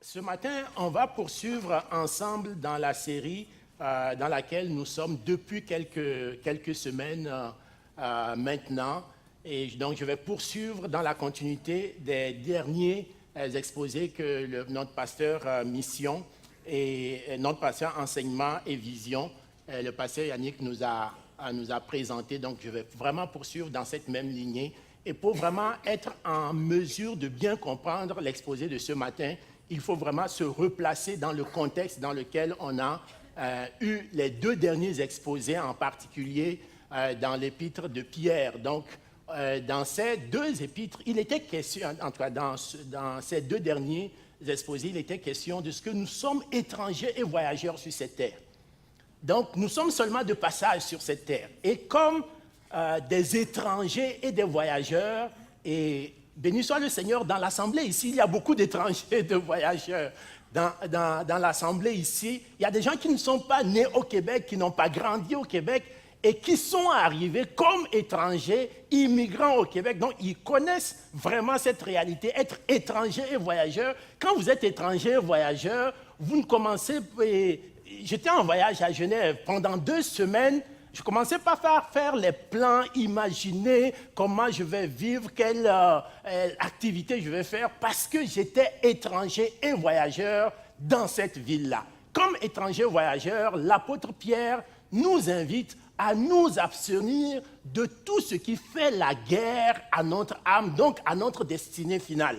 Ce matin, on va poursuivre ensemble dans la série dans laquelle nous sommes depuis quelques semaines maintenant. Et donc, je vais poursuivre dans la continuité des derniers exposés que notre pasteur Mission et notre pasteur Enseignement et Vision, le pasteur Yannick nous a présenté. Donc, je vais vraiment poursuivre dans cette même lignée. Et pour vraiment être en mesure de bien comprendre l'exposé de ce matin, il faut vraiment se replacer dans le contexte dans lequel on a eu les deux derniers exposés, en particulier dans l'épître de Pierre. Donc, dans ces deux épîtres, il était question, en tout cas dans ces deux derniers exposés, il était question de ce que nous sommes étrangers et voyageurs sur cette terre. Donc, nous sommes seulement de passage sur cette terre. Et comme des étrangers et des voyageurs, et béni soit le Seigneur, dans l'assemblée ici, il y a beaucoup d'étrangers et de voyageurs. Dans l'assemblée ici, il y a des gens qui ne sont pas nés au Québec, qui n'ont pas grandi au Québec et qui sont arrivés comme étrangers, immigrants au Québec. Donc, ils connaissent vraiment cette réalité, être étranger et voyageur. Quand vous êtes étranger et voyageur, vous ne commencez... J'étais en voyage à Genève pendant 2 semaines. Je ne commençais pas à faire les plans, imaginer comment je vais vivre, quelle activité je vais faire, parce que j'étais étranger et voyageur dans cette ville-là. Comme étranger voyageur, l'apôtre Pierre nous invite à nous abstenir de tout ce qui fait la guerre à notre âme, donc à notre destinée finale.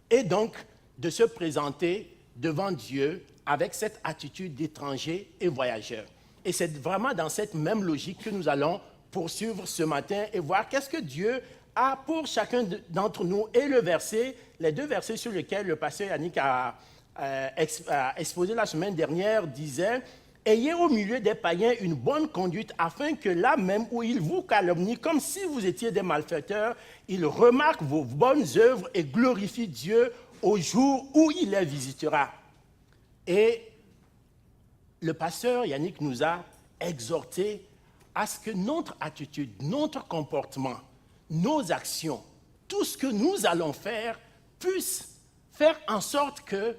Et donc, de se présenter devant Dieu avec cette attitude d'étranger et voyageur. Et c'est vraiment dans cette même logique que nous allons poursuivre ce matin et voir qu'est-ce que Dieu a pour chacun d'entre nous. Et les deux versets sur lesquels le pasteur Yannick a exposé la semaine dernière disaient « Ayez au milieu des païens une bonne conduite afin que là même où ils vous calomnient, comme si vous étiez des malfaiteurs, ils remarquent vos bonnes œuvres et glorifient Dieu au jour où il les visitera. » Et le pasteur Yannick nous a exhortés à ce que notre attitude, notre comportement, nos actions, tout ce que nous allons faire puisse faire en sorte que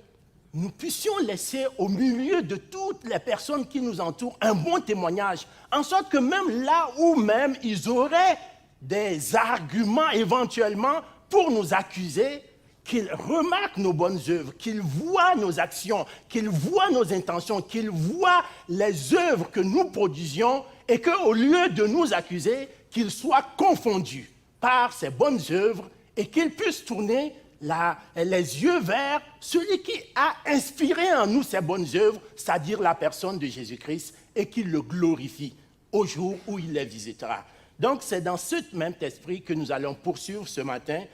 nous puissions laisser au milieu de toutes les personnes qui nous entourent un bon témoignage, en sorte que même là où même ils auraient des arguments éventuellement pour nous accuser, qu'ils remarquent nos bonnes œuvres, qu'ils voient nos actions, qu'ils voient nos intentions, qu'ils voient les œuvres que nous produisions et qu'au lieu de nous accuser, qu'ils soient confondus par ces bonnes œuvres et qu'ils puissent tourner les yeux vers celui qui a inspiré en nous ces bonnes œuvres, c'est-à-dire la personne de Jésus-Christ, et qu'il le glorifie au jour où il les visitera. Donc, c'est dans ce même esprit que nous allons poursuivre ce matin.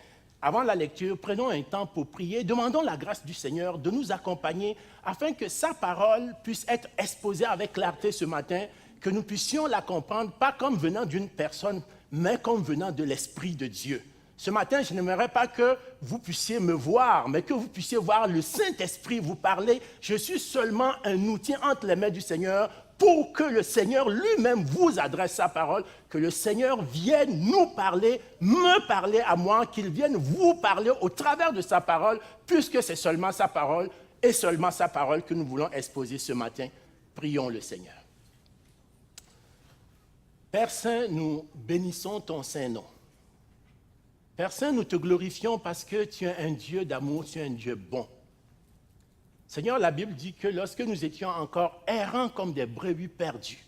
Avant la lecture, prenons un temps pour prier. Demandons la grâce du Seigneur de nous accompagner afin que sa parole puisse être exposée avec clarté ce matin, que nous puissions la comprendre, pas comme venant d'une personne, mais comme venant de l'Esprit de Dieu. Ce matin, je n'aimerais pas que vous puissiez me voir, mais que vous puissiez voir le Saint-Esprit vous parler. Je suis seulement un outil entre les mains du Seigneur pour que le Seigneur lui-même vous adresse sa parole, que le Seigneur vienne nous parler, me parler à moi, qu'il vienne vous parler au travers de sa parole, puisque c'est seulement sa parole et seulement sa parole que nous voulons exposer ce matin. Prions le Seigneur. Père Saint, nous bénissons ton saint nom. Père Saint, nous te glorifions parce que tu es un Dieu d'amour, tu es un Dieu bon. Seigneur, la Bible dit que lorsque nous étions encore errants comme des brebis perdues,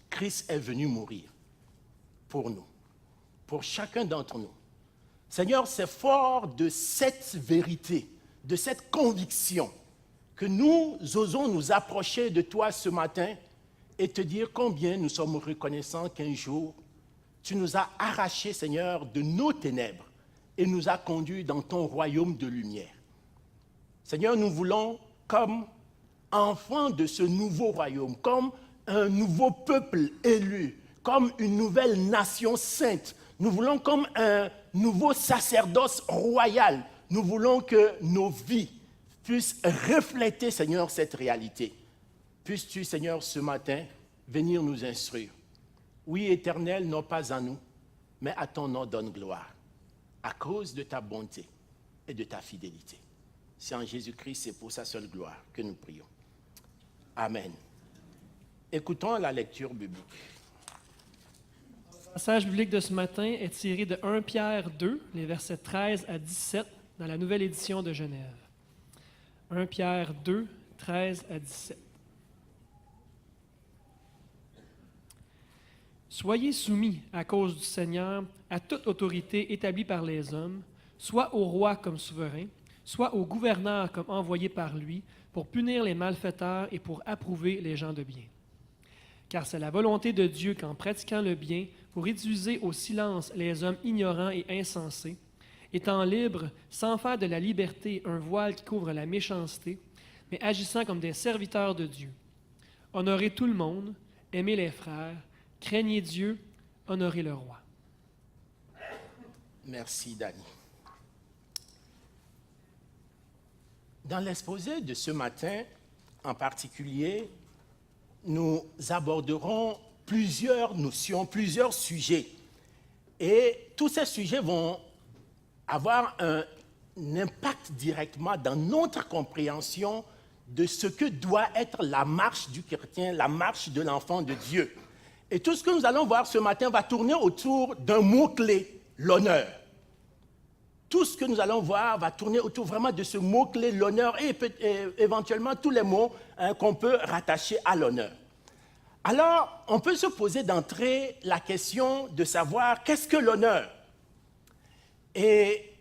Christ est venu mourir pour nous, pour chacun d'entre nous. Seigneur, c'est fort de cette vérité, de cette conviction, que nous osons nous approcher de toi ce matin et te dire combien nous sommes reconnaissants qu'un jour, tu nous as arrachés, Seigneur, de nos ténèbres et nous as conduits dans ton royaume de lumière. Seigneur, nous voulons, comme enfants de ce nouveau royaume, comme un nouveau peuple élu, comme une nouvelle nation sainte, nous voulons comme un nouveau sacerdoce royal, nous voulons que nos vies puissent refléter, Seigneur, cette réalité. Puisses-tu, Seigneur, ce matin, venir nous instruire. Oui, Éternel, non pas à nous, mais à ton nom donne gloire, à cause de ta bonté et de ta fidélité. C'est en Jésus-Christ, c'est pour sa seule gloire que nous prions. Amen. Écoutons la lecture biblique. Le passage biblique de ce matin est tiré de 1 Pierre 2, les versets 13 à 17, dans la nouvelle édition de Genève. 1 Pierre 2, 13 à 17. Soyez soumis à cause du Seigneur à toute autorité établie par les hommes, soit au roi comme souverain, soit au gouverneur comme envoyé par lui, pour punir les malfaiteurs et pour approuver les gens de bien. Car c'est la volonté de Dieu qu'en pratiquant le bien, vous réduisez au silence les hommes ignorants et insensés, étant libres, sans faire de la liberté un voile qui couvre la méchanceté, mais agissant comme des serviteurs de Dieu. Honorez tout le monde, aimez les frères, craignez Dieu, honorez le roi. Merci, Dani. Dans l'exposé de ce matin, en particulier, nous aborderons plusieurs notions, plusieurs sujets. Et tous ces sujets vont avoir un impact directement dans notre compréhension de ce que doit être la marche du chrétien, la marche de l'enfant de Dieu. Et tout ce que nous allons voir ce matin va tourner autour d'un mot-clé, l'honneur. Tout ce que nous allons voir va tourner autour vraiment de ce mot-clé, l'honneur, et éventuellement tous les mots qu'on peut rattacher à l'honneur. Alors, on peut se poser d'entrée la question de savoir qu'est-ce que l'honneur? Et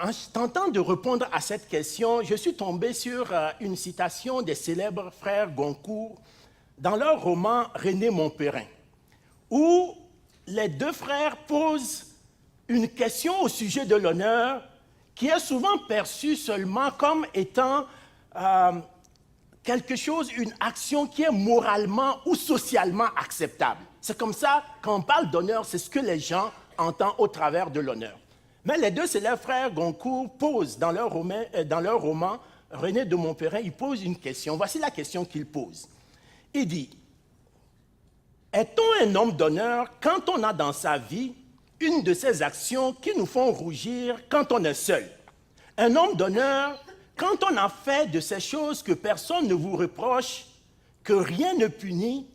en tentant de répondre à cette question, je suis tombé sur une citation des célèbres frères Goncourt dans leur roman « René Montperrin », où les deux frères posent une question au sujet de l'honneur qui est souvent perçue seulement comme étant quelque chose, une action qui est moralement ou socialement acceptable. C'est comme ça, quand on parle d'honneur, c'est ce que les gens entendent au travers de l'honneur. Mais les deux célèbres frères Goncourt posent dans leur roman René de Montperrin, ils posent une question. Voici la question qu'ils posent. Il dit, est-on un homme d'honneur quand on a dans sa vie une de ces actions qui nous font rougir quand on est seul? Un homme d'honneur quand on a fait de ces choses que personne ne vous reproche, que rien ne punit,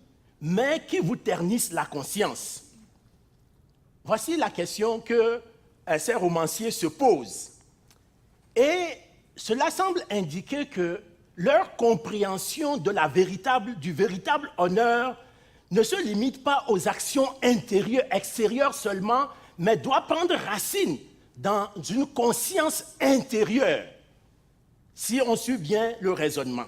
mais qui vous ternissent la conscience. Voici la question que ces romanciers se posent. Et cela semble indiquer que leur compréhension de du véritable honneur ne se limite pas aux actions intérieures, extérieures seulement, mais doit prendre racine dans une conscience intérieure, si on suit bien le raisonnement.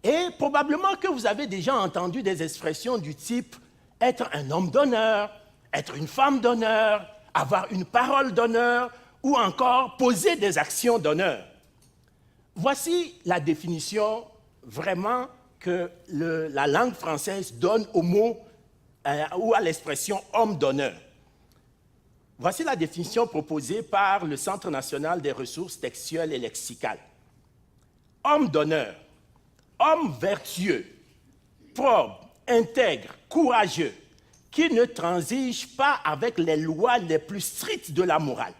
Et probablement que vous avez déjà entendu des expressions du type « être un homme d'honneur »,« être une femme d'honneur »,« avoir une parole d'honneur » ou encore « poser des actions d'honneur ». Voici la définition vraiment que la langue française donne au mot ou à l'expression « homme d'honneur ». Voici la définition proposée par le Centre national des ressources textuelles et lexicales. Homme d'honneur, homme vertueux, probe, intègre, courageux, qui ne transige pas avec les lois les plus strictes de la morale.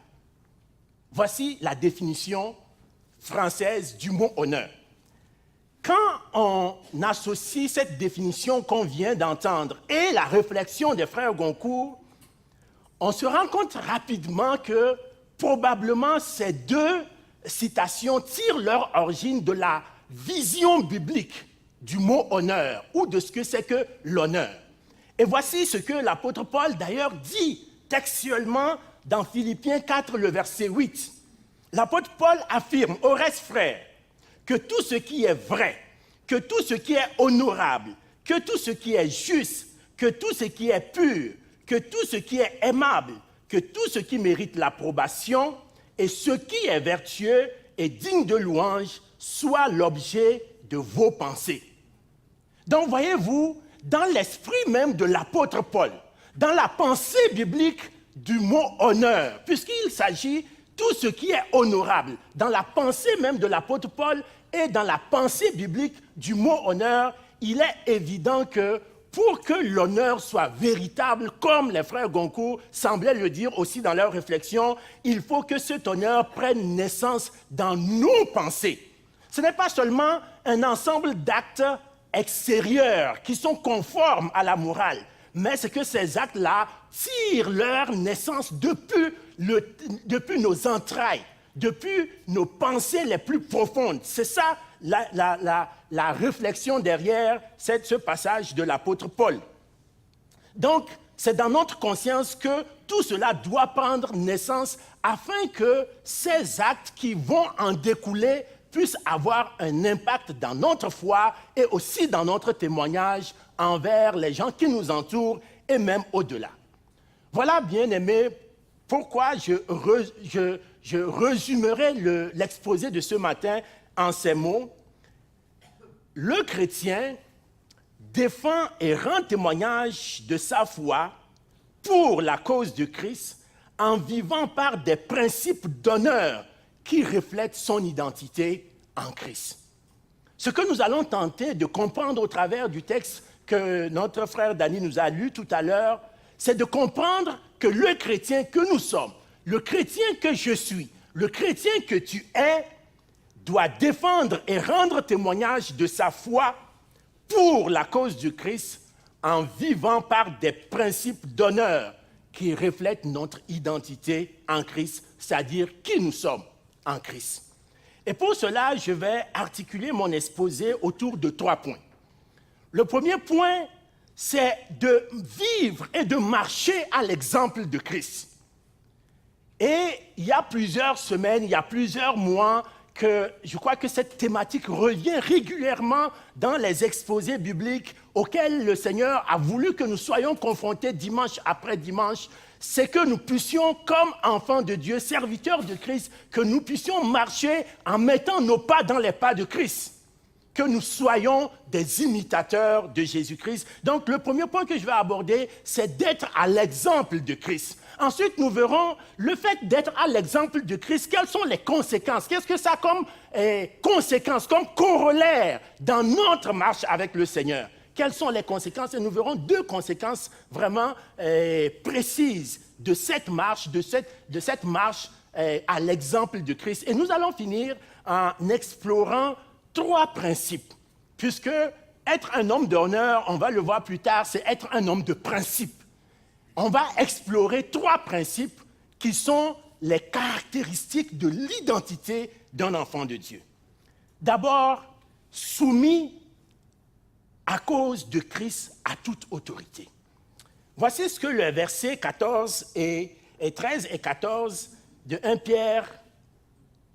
Voici la définition française du mot honneur. Quand on associe cette définition qu'on vient d'entendre et la réflexion des frères Goncourt, on se rend compte rapidement que probablement ces deux citations tirent leur origine de la vision biblique du mot honneur ou de ce que c'est que l'honneur. Et voici ce que l'apôtre Paul d'ailleurs dit textuellement dans Philippiens 4, le verset 8. L'apôtre Paul affirme au reste, frères, que tout ce qui est vrai, que tout ce qui est honorable, que tout ce qui est juste, que tout ce qui est pur, que tout ce qui est aimable, que tout ce qui mérite l'approbation et ce qui est vertueux et digne de louange soit l'objet de vos pensées. Donc, voyez-vous, dans l'esprit même de l'apôtre Paul, dans la pensée biblique du mot honneur, puisqu'il s'agit tout ce qui est honorable, dans la pensée même de l'apôtre Paul et dans la pensée biblique du mot honneur, il est évident que pour que l'honneur soit véritable, comme les frères Goncourt semblaient le dire aussi dans leur réflexion, il faut que cet honneur prenne naissance dans nos pensées. Ce n'est pas seulement un ensemble d'actes extérieurs qui sont conformes à la morale, mais c'est que ces actes-là tirent leur naissance depuis nos entrailles, depuis nos pensées les plus profondes. C'est ça la réflexion derrière ce passage de l'apôtre Paul. Donc, c'est dans notre conscience que tout cela doit prendre naissance afin que ces actes qui vont en découler puissent avoir un impact dans notre foi et aussi dans notre témoignage envers les gens qui nous entourent et même au-delà. Voilà, bien-aimés, pourquoi je résumerai l'exposé de ce matin en ces mots. Le chrétien défend et rend témoignage de sa foi pour la cause de Christ en vivant par des principes d'honneur qui reflètent son identité en Christ. Ce que nous allons tenter de comprendre au travers du texte que notre frère Danny nous a lu tout à l'heure, c'est de comprendre que le chrétien que nous sommes, le chrétien que je suis, le chrétien que tu es, doit défendre et rendre témoignage de sa foi pour la cause du Christ en vivant par des principes d'honneur qui reflètent notre identité en Christ, c'est-à-dire qui nous sommes en Christ. Et pour cela, je vais articuler mon exposé autour de 3 points. Le premier point, c'est de vivre et de marcher à l'exemple de Christ. Et il y a plusieurs semaines, il y a plusieurs mois, que je crois que cette thématique revient régulièrement dans les exposés bibliques auxquels le Seigneur a voulu que nous soyons confrontés dimanche après dimanche. C'est que nous puissions, comme enfants de Dieu, serviteurs de Christ, que nous puissions marcher en mettant nos pas dans les pas de Christ. Que nous soyons des imitateurs de Jésus-Christ. Donc, le premier point que je vais aborder, c'est d'être à l'exemple de Christ. Ensuite, nous verrons le fait d'être à l'exemple de Christ. Quelles sont les conséquences? Qu'est-ce que ça a comme conséquences, comme corollaire dans notre marche avec le Seigneur? Quelles sont les conséquences? Et nous verrons 2 conséquences vraiment précises de cette marche, à l'exemple de Christ. Et nous allons finir en explorant 3 principes, puisque être un homme d'honneur, on va le voir plus tard, c'est être un homme de principe. On va explorer 3 principes qui sont les caractéristiques de l'identité d'un enfant de Dieu. D'abord, soumis à cause de Christ à toute autorité. Voici ce que le verset 13 et 14 de 1 Pierre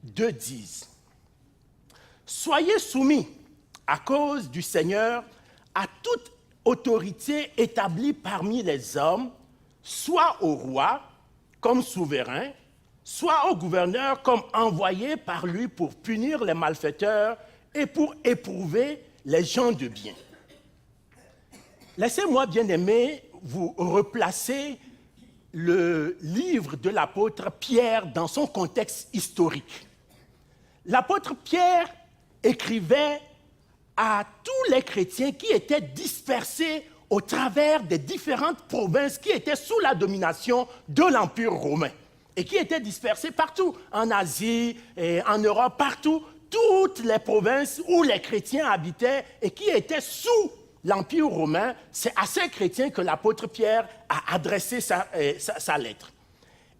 2 disent. Soyez soumis à cause du Seigneur à toute autorité établie parmi les hommes, soit au roi comme souverain, soit au gouverneur comme envoyé par lui pour punir les malfaiteurs et pour éprouver les gens de bien. Laissez-moi, bien-aimés, vous replacer le livre de l'apôtre Pierre dans son contexte historique. L'apôtre Pierre écrivait à tous les chrétiens qui étaient dispersés au travers des différentes provinces qui étaient sous la domination de l'Empire romain et qui étaient dispersés partout, en Asie, et en Europe, partout, toutes les provinces où les chrétiens habitaient et qui étaient sous l'Empire romain. C'est à ces chrétiens que l'apôtre Pierre a adressé sa lettre.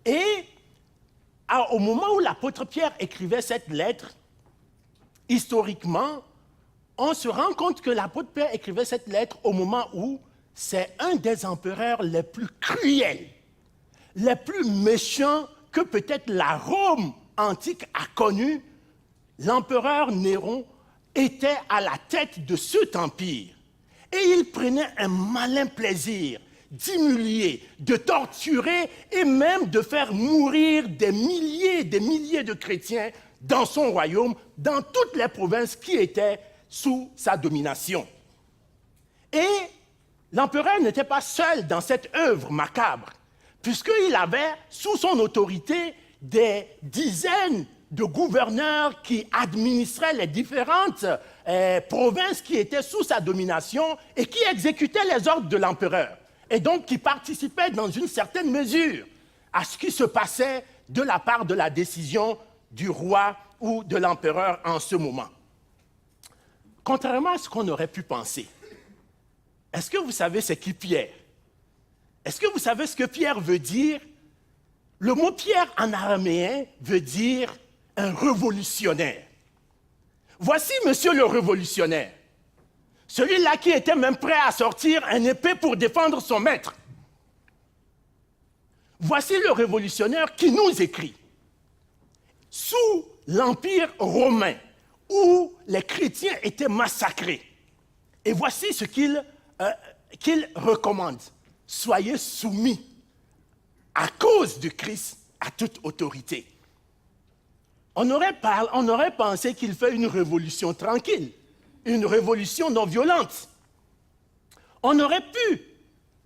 Et au moment où l'apôtre Pierre écrivait cette lettre, historiquement, on se rend compte que l'apôtre Pierre écrivait cette lettre au moment où c'est un des empereurs les plus cruels, les plus méchants que peut-être la Rome antique a connu. L'empereur Néron était à la tête de cet empire et il prenait un malin plaisir d'humilier, de torturer et même de faire mourir des milliers de chrétiens dans son royaume, dans toutes les provinces qui étaient sous sa domination. Et l'empereur n'était pas seul dans cette œuvre macabre, puisqu'il avait sous son autorité des dizaines de gouverneurs qui administraient les différentes provinces qui étaient sous sa domination et qui exécutaient les ordres de l'empereur, et donc qui participaient dans une certaine mesure à ce qui se passait de la part de la décision du roi ou de l'empereur en ce moment. Contrairement à ce qu'on aurait pu penser, est-ce que vous savez c'est qui Pierre? Est-ce que vous savez ce que Pierre veut dire? Le mot Pierre en araméen veut dire un révolutionnaire. Voici monsieur le révolutionnaire, celui-là qui était même prêt à sortir une épée pour défendre son maître. Voici le révolutionnaire qui nous écrit. Sous l'Empire romain, où les chrétiens étaient massacrés, et voici ce qu'il recommande. Soyez soumis, à cause de Christ, à toute autorité. On aurait pensé qu'il fait une révolution tranquille, une révolution non violente. On aurait pu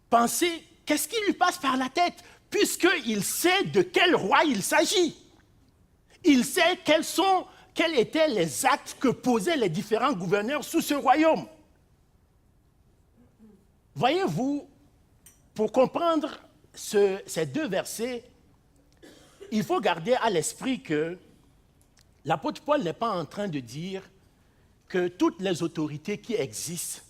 penser, qu'est-ce qui lui passe par la tête, puisqu'il sait de quel roi il s'agit. Il sait quels étaient les actes que posaient les différents gouverneurs sous ce royaume. Voyez-vous, pour comprendre ces deux versets, il faut garder à l'esprit que l'apôtre Paul n'est pas en train de dire que toutes les autorités qui existent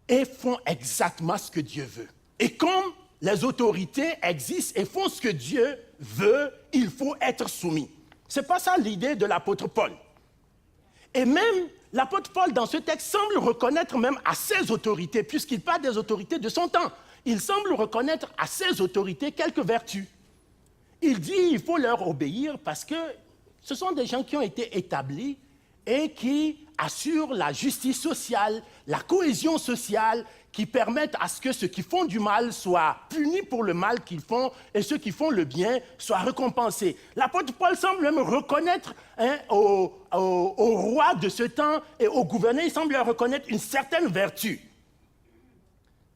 et font exactement ce que Dieu veut. Et comme les autorités existent et font ce que Dieu veut, il faut être soumis. Ce n'est pas ça l'idée de l'apôtre Paul. Et même l'apôtre Paul, dans ce texte, semble reconnaître même à ses autorités, puisqu'il parle des autorités de son temps, il semble reconnaître à ses autorités quelques vertus. Il dit qu'il faut leur obéir parce que ce sont des gens qui ont été établis et qui assurent la justice sociale, la cohésion sociale, qui permettent à ce que ceux qui font du mal soient punis pour le mal qu'ils font et ceux qui font le bien soient récompensés. L'apôtre Paul semble même reconnaître au roi de ce temps et au gouverneur, il semble leur reconnaître une certaine vertu.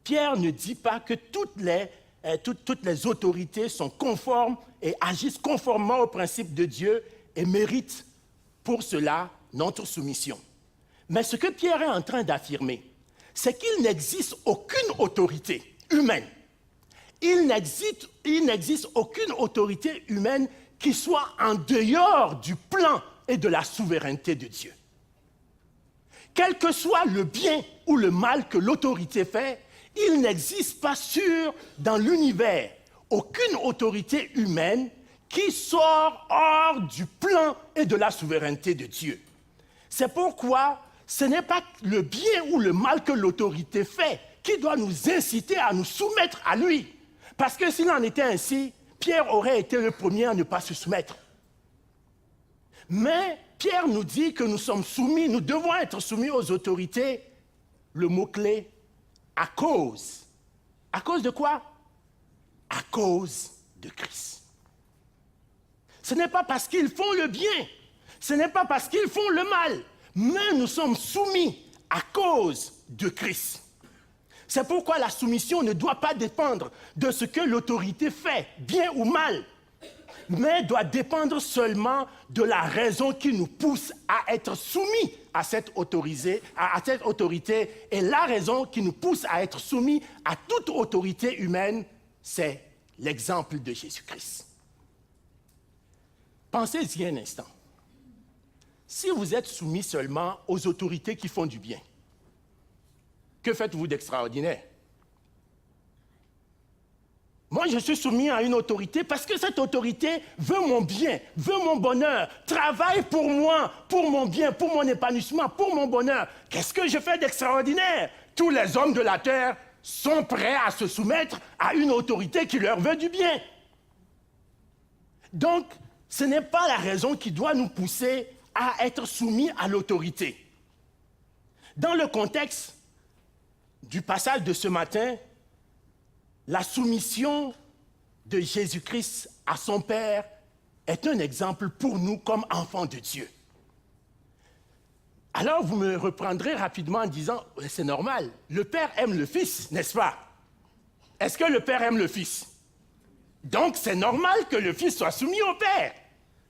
Pierre ne dit pas que toutes les autorités sont conformes et agissent conformément aux principes de Dieu et méritent pour cela notre soumission. Mais ce que Pierre est en train d'affirmer, c'est qu'il n'existe aucune autorité humaine. Il n'existe aucune autorité humaine qui soit en dehors du plan et de la souveraineté de Dieu. Quel que soit le bien ou le mal que l'autorité fait, il n'existe pas dans l'univers aucune autorité humaine qui sort hors du plan et de la souveraineté de Dieu. C'est pourquoi ce n'est pas le bien ou le mal que l'autorité fait qui doit nous inciter à nous soumettre à lui. Parce que s'il en était ainsi, Pierre aurait été le premier à ne pas se soumettre. Mais Pierre nous dit que nous sommes soumis, nous devons être soumis aux autorités. Le mot-clé, à cause. À cause de quoi? À cause de Christ. Ce n'est pas parce qu'ils font le bien, ce n'est pas parce qu'ils font le mal, mais nous sommes soumis à cause de Christ. C'est pourquoi la soumission ne doit pas dépendre de ce que l'autorité fait, bien ou mal, mais doit dépendre seulement de la raison qui nous pousse à être soumis à cette autorité, et la raison qui nous pousse à être soumis à toute autorité humaine, c'est l'exemple de Jésus-Christ. Pensez-y un instant. Si vous êtes soumis seulement aux autorités qui font du bien, que faites-vous d'extraordinaire? Moi, je suis soumis à une autorité parce que cette autorité veut mon bien, veut mon bonheur, travaille pour moi, pour mon bien, pour mon épanouissement, pour mon bonheur. Qu'est-ce que je fais d'extraordinaire? Tous les hommes de la terre sont prêts à se soumettre à une autorité qui leur veut du bien. Donc, ce n'est pas la raison qui doit nous pousser à être soumis à l'autorité. Dans le contexte du passage de ce matin, la soumission de Jésus-Christ à son Père est un exemple pour nous comme enfants de Dieu. Alors vous me reprendrez rapidement en disant, c'est normal, le Père aime le Fils, n'est-ce pas? Est-ce que le Père aime le Fils? Donc c'est normal que le Fils soit soumis au Père.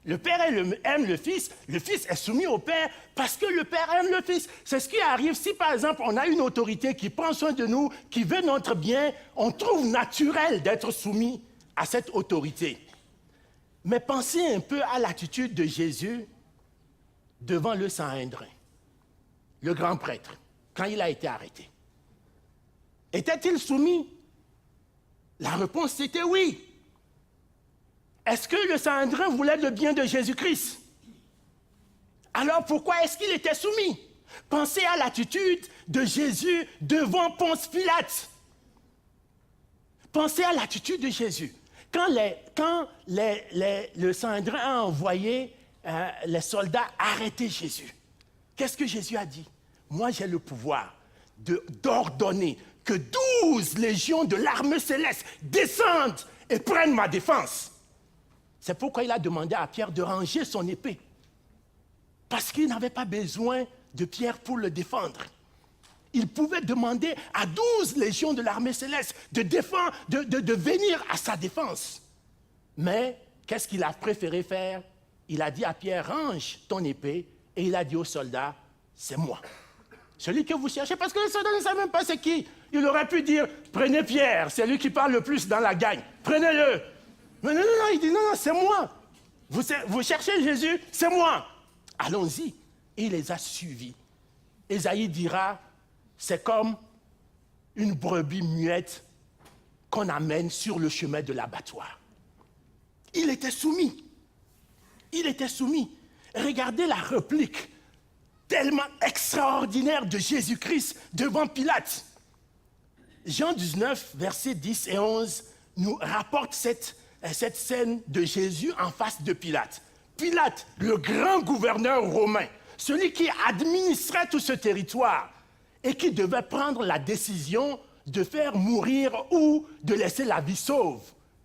Le Père aime le Fils est soumis au Père parce que le Père aime le Fils. C'est ce qui arrive si, par exemple, on a une autorité qui prend soin de nous, qui veut notre bien, on trouve naturel d'être soumis à cette autorité. Mais pensez un peu à l'attitude de Jésus devant le Sanhédrin, le grand prêtre, quand il a été arrêté. Était-il soumis? La réponse était oui. Est-ce que le Sanhédrin voulait le bien de Jésus-Christ? Alors pourquoi est-ce qu'il était soumis? Pensez à l'attitude de Jésus devant Ponce Pilate. Pensez à l'attitude de Jésus. Quand le Sanhédrin a envoyé les soldats arrêter Jésus, qu'est-ce que Jésus a dit? Moi, j'ai le pouvoir d'ordonner que 12 légions de l'armée céleste descendent et prennent ma défense. C'est pourquoi il a demandé à Pierre de ranger son épée. Parce qu'il n'avait pas besoin de Pierre pour le défendre. Il pouvait demander à 12 légions de l'armée céleste de venir à sa défense. Mais qu'est-ce qu'il a préféré faire? Il a dit à Pierre, range ton épée, et il a dit aux soldats, c'est moi. Celui que vous cherchez, parce que les soldats ne savent même pas c'est qui. Il aurait pu dire, prenez Pierre, c'est lui qui parle le plus dans la gang, prenez-le. Mais non, il dit, non, c'est moi. Vous cherchez Jésus, c'est moi. Allons-y. Et il les a suivis. Ésaïe dira, c'est comme une brebis muette qu'on amène sur le chemin de l'abattoir. Il était soumis. Il était soumis. Regardez la réplique tellement extraordinaire de Jésus-Christ devant Pilate. Jean 19, versets 10 et 11, nous rapporte cette scène de Jésus en face de Pilate. Pilate, le grand gouverneur romain, celui qui administrait tout ce territoire et qui devait prendre la décision de faire mourir ou de laisser la vie sauve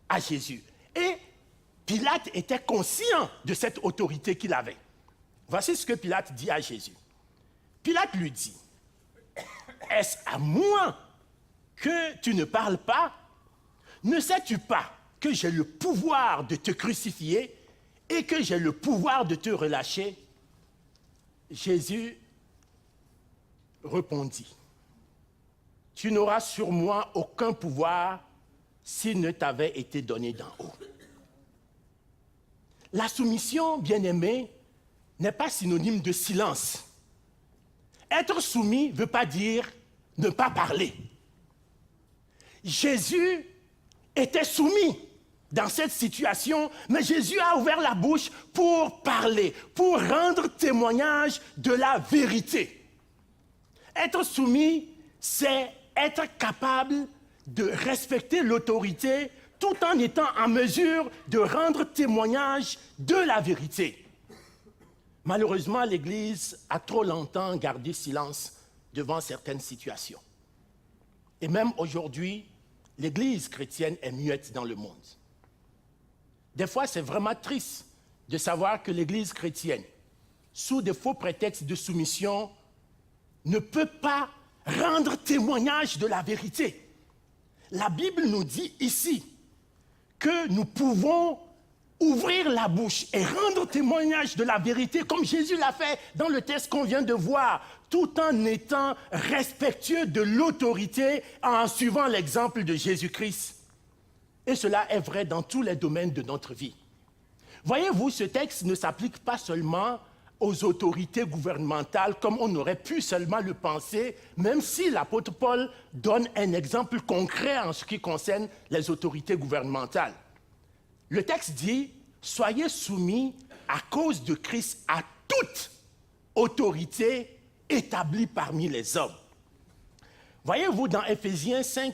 à Jésus. Et Pilate était conscient de cette autorité qu'il avait. Voici ce que Pilate dit à Jésus. Pilate lui dit, « Est-ce à moi que tu ne parles pas? Ne sais-tu pas que j'ai le pouvoir de te crucifier et que j'ai le pouvoir de te relâcher? » Jésus répondit, « Tu n'auras sur moi aucun pouvoir s'il ne t'avait été donné d'en haut. » La soumission, bien-aimée, n'est pas synonyme de silence. Être soumis ne veut pas dire ne pas parler. Jésus était soumis dans cette situation, mais Jésus a ouvert la bouche pour parler, pour rendre témoignage de la vérité. Être soumis, c'est être capable de respecter l'autorité tout en étant en mesure de rendre témoignage de la vérité. Malheureusement, l'Église a trop longtemps gardé silence devant certaines situations. Et même aujourd'hui, l'Église chrétienne est muette dans le monde. Des fois, c'est vraiment triste de savoir que l'Église chrétienne, sous de faux prétextes de soumission, ne peut pas rendre témoignage de la vérité. La Bible nous dit ici que nous pouvons ouvrir la bouche et rendre témoignage de la vérité, comme Jésus l'a fait dans le texte qu'on vient de voir, tout en étant respectueux de l'autorité, en suivant l'exemple de Jésus-Christ. Et cela est vrai dans tous les domaines de notre vie. Voyez-vous, ce texte ne s'applique pas seulement aux autorités gouvernementales, comme on aurait pu seulement le penser, même si l'apôtre Paul donne un exemple concret en ce qui concerne les autorités gouvernementales. Le texte dit, « Soyez soumis à cause de Christ à toute autorité établie parmi les hommes. » Voyez-vous, dans Éphésiens 5,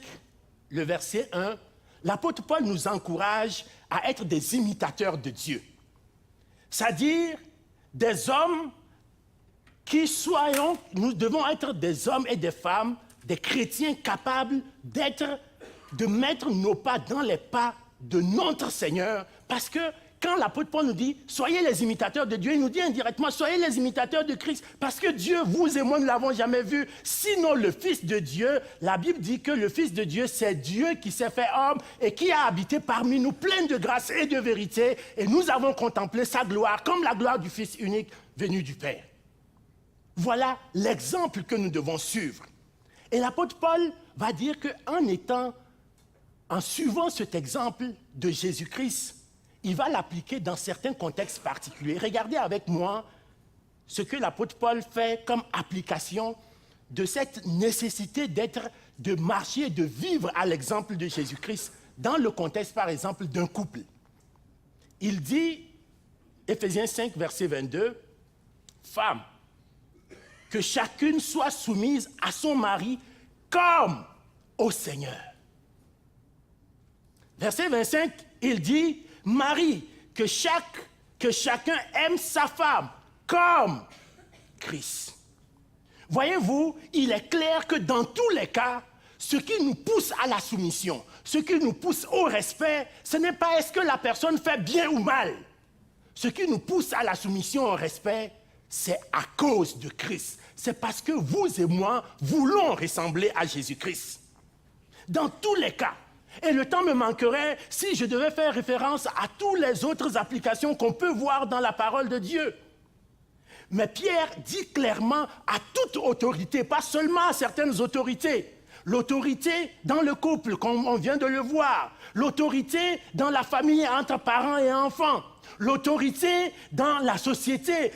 le verset 1, l'apôtre Paul nous encourage à être des imitateurs de Dieu. C'est-à-dire des hommes nous devons être des hommes et des femmes, des chrétiens capables de mettre nos pas dans les pas de notre Seigneur, parce que quand l'apôtre Paul nous dit « Soyez les imitateurs de Dieu », il nous dit indirectement « Soyez les imitateurs de Christ ». Parce que Dieu, vous et moi, ne l'avons jamais vu. Sinon, le Fils de Dieu, la Bible dit que le Fils de Dieu, c'est Dieu qui s'est fait homme et qui a habité parmi nous, plein de grâce et de vérité. Et nous avons contemplé sa gloire comme la gloire du Fils unique venu du Père. Voilà l'exemple que nous devons suivre. Et l'apôtre Paul va dire en suivant cet exemple de Jésus-Christ, il va l'appliquer dans certains contextes particuliers. Regardez avec moi ce que l'apôtre Paul fait comme application de cette nécessité de marcher et de vivre à l'exemple de Jésus-Christ dans le contexte, par exemple, d'un couple. Il dit, Éphésiens 5, verset 22, « Femmes, que chacune soit soumise à son mari comme au Seigneur. » Verset 25, il dit, « Marie, que chacun aime sa femme comme Christ. » Voyez-vous, il est clair que dans tous les cas, ce qui nous pousse à la soumission, ce qui nous pousse au respect, ce n'est pas est-ce que la personne fait bien ou mal. Ce qui nous pousse à la soumission, au respect, c'est à cause de Christ. C'est parce que vous et moi voulons ressembler à Jésus-Christ. Dans tous les cas. Et le temps me manquerait si je devais faire référence à toutes les autres applications qu'on peut voir dans la parole de Dieu. Mais Pierre dit clairement à toute autorité, pas seulement à certaines autorités. L'autorité dans le couple, comme on vient de le voir. L'autorité dans la famille entre parents et enfants. L'autorité dans la société,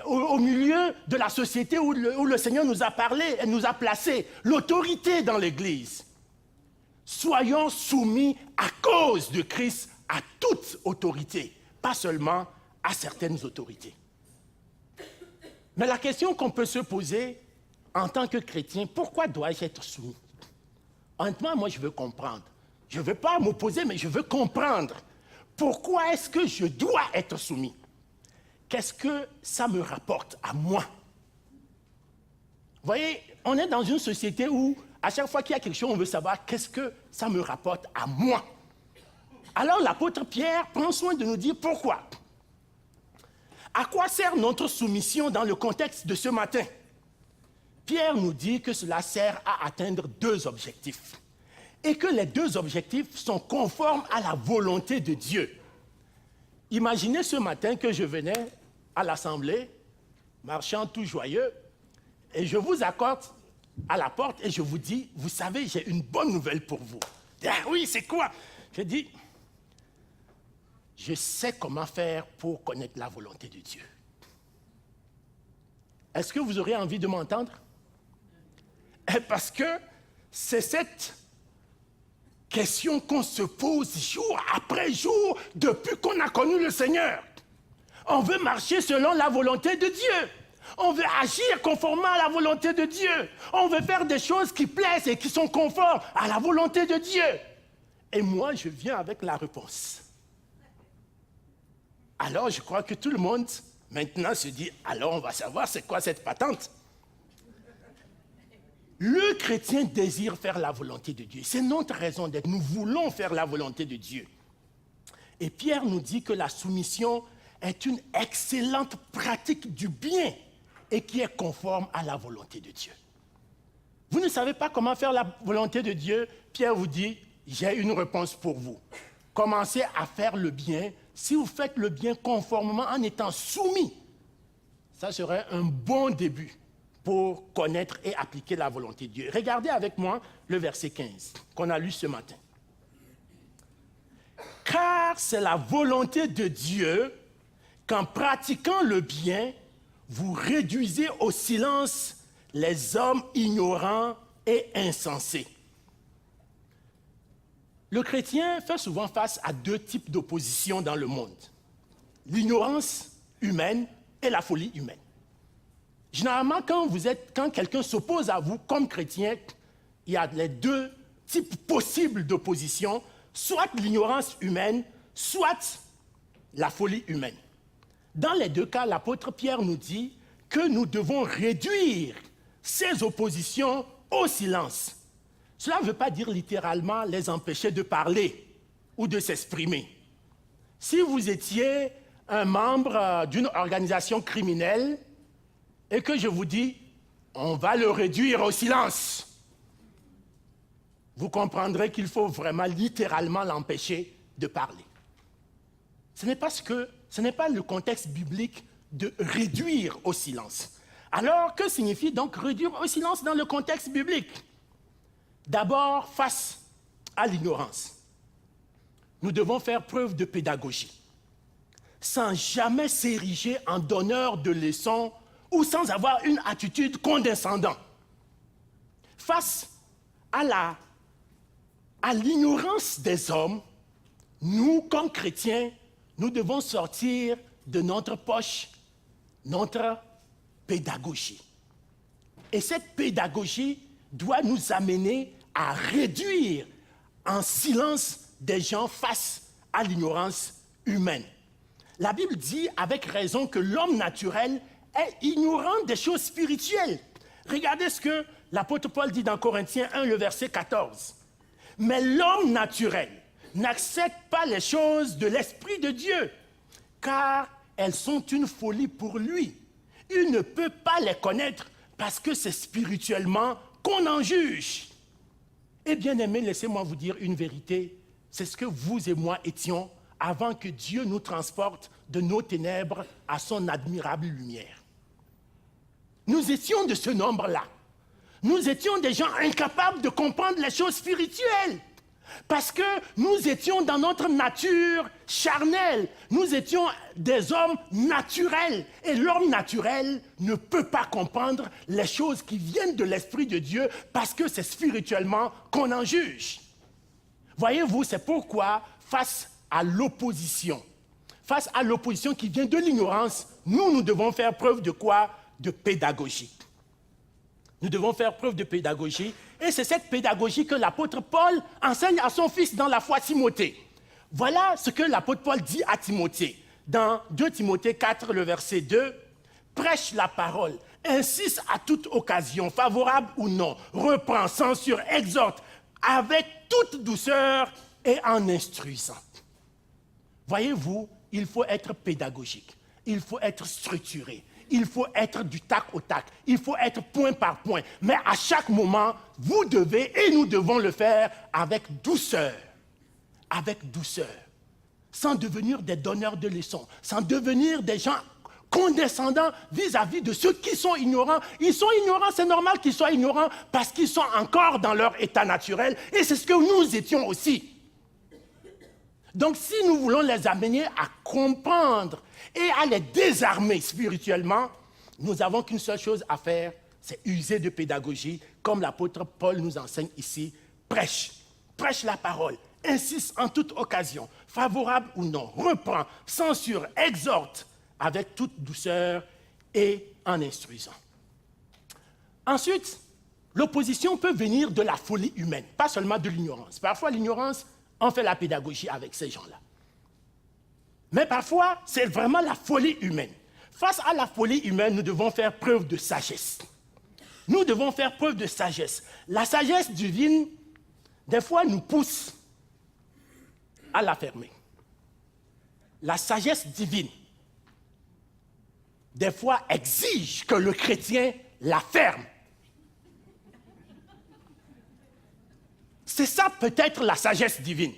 au milieu de la société où le Seigneur nous a parlé et nous a placés. L'autorité dans l'Église. Soyons soumis à cause de Christ à toute autorité, pas seulement à certaines autorités. Mais la question qu'on peut se poser en tant que chrétien, pourquoi dois-je être soumis? Honnêtement, moi, je veux comprendre. Je ne veux pas m'opposer, mais je veux comprendre. Pourquoi est-ce que je dois être soumis? Qu'est-ce que ça me rapporte à moi? Vous voyez, on est dans une société où, à chaque fois qu'il y a quelque chose, on veut savoir qu'est-ce que ça me rapporte à moi. Alors l'apôtre Pierre prend soin de nous dire pourquoi. À quoi sert notre soumission dans le contexte de ce matin? Pierre nous dit que cela sert à atteindre deux objectifs. Et que les deux objectifs sont conformes à la volonté de Dieu. Imaginez ce matin que je venais à l'assemblée, marchant tout joyeux, et je vous accorde à la porte et je vous dis, vous savez, j'ai une bonne nouvelle pour vous. Ah oui, c'est quoi? Je dis, je sais comment faire pour connaître la volonté de Dieu. Est-ce que vous aurez envie de m'entendre? Parce que c'est cette question qu'on se pose jour après jour depuis qu'on a connu le Seigneur. On veut marcher selon la volonté de Dieu. On veut agir conformément à la volonté de Dieu. On veut faire des choses qui plaisent et qui sont conformes à la volonté de Dieu. Et moi, je viens avec la réponse. Alors, je crois que tout le monde, maintenant, se dit, alors on va savoir c'est quoi cette patente. Le chrétien désire faire la volonté de Dieu. C'est notre raison d'être. Nous voulons faire la volonté de Dieu. Et Pierre nous dit que la soumission est une excellente pratique du bien et qui est conforme à la volonté de Dieu. Vous ne savez pas comment faire la volonté de Dieu? Pierre vous dit, j'ai une réponse pour vous. Commencez à faire le bien. Si vous faites le bien conformément en étant soumis, ça serait un bon début pour connaître et appliquer la volonté de Dieu. Regardez avec moi le verset 15 qu'on a lu ce matin. Car c'est la volonté de Dieu qu'en pratiquant le bien, vous réduisez au silence les hommes ignorants et insensés. Le chrétien fait souvent face à deux types d'opposition dans le monde. L'ignorance humaine et la folie humaine. Généralement, quand quelqu'un s'oppose à vous comme chrétien, il y a les deux types possibles d'opposition, soit l'ignorance humaine, soit la folie humaine. Dans les deux cas, l'apôtre Pierre nous dit que nous devons réduire ces oppositions au silence. Cela ne veut pas dire littéralement les empêcher de parler ou de s'exprimer. Si vous étiez un membre d'une organisation criminelle et que je vous dis, on va le réduire au silence, vous comprendrez qu'il faut vraiment littéralement l'empêcher de parler. Ce n'est pas le contexte biblique de réduire au silence. Alors, que signifie donc réduire au silence dans le contexte biblique? D'abord, face à l'ignorance, nous devons faire preuve de pédagogie, sans jamais s'ériger en donneur de leçons ou sans avoir une attitude condescendante. Face à l'ignorance des hommes, nous, comme chrétiens, nous devons sortir de notre poche notre pédagogie. Et cette pédagogie doit nous amener à réduire en silence des gens face à l'ignorance humaine. La Bible dit avec raison que l'homme naturel est ignorant des choses spirituelles. Regardez ce que l'apôtre Paul dit dans Corinthiens 1, le verset 14. Mais l'homme naturel n'accepte pas les choses de l'Esprit de Dieu, car elles sont une folie pour lui. Il ne peut pas les connaître parce que c'est spirituellement qu'on en juge. Et bien aimés, laissez-moi vous dire une vérité. C'est ce que vous et moi étions avant que Dieu nous transporte de nos ténèbres à son admirable lumière. Nous étions de ce nombre-là. Nous étions des gens incapables de comprendre les choses spirituelles. Parce que nous étions dans notre nature charnelle. Nous étions des hommes naturels. Et l'homme naturel ne peut pas comprendre les choses qui viennent de l'Esprit de Dieu parce que c'est spirituellement qu'on en juge. Voyez-vous, c'est pourquoi, face à l'opposition qui vient de l'ignorance, nous devons faire preuve de quoi? De pédagogie. Nous devons faire preuve de pédagogie. Et c'est cette pédagogie que l'apôtre Paul enseigne à son fils dans la foi Timothée. Voilà ce que l'apôtre Paul dit à Timothée. Dans 2 Timothée 4, le verset 2, « Prêche la parole, insiste à toute occasion, favorable ou non, reprend, censure, exhorte, avec toute douceur et en instruisant. » Voyez-vous, il faut être pédagogique, il faut être structuré. Il faut être du tac au tac, il faut être point par point. Mais à chaque moment, vous devez et nous devons le faire avec douceur, sans devenir des donneurs de leçons, sans devenir des gens condescendants vis-à-vis de ceux qui sont ignorants. Ils sont ignorants, c'est normal qu'ils soient ignorants parce qu'ils sont encore dans leur état naturel et c'est ce que nous étions aussi. Donc si nous voulons les amener à comprendre et à les désarmer spirituellement, nous n'avons qu'une seule chose à faire, c'est user de pédagogie, comme l'apôtre Paul nous enseigne ici. Prêche la parole, insiste en toute occasion, favorable ou non, reprend, censure, exhorte, avec toute douceur et en instruisant. Ensuite, l'opposition peut venir de la folie humaine, pas seulement de l'ignorance. Parfois, l'ignorance, on fait la pédagogie avec ces gens-là. Mais parfois, c'est vraiment la folie humaine. Face à la folie humaine, nous devons faire preuve de sagesse. Nous devons faire preuve de sagesse. La sagesse divine, des fois, nous pousse à la fermer. La sagesse divine, des fois, exige que le chrétien la ferme. C'est ça peut-être la sagesse divine.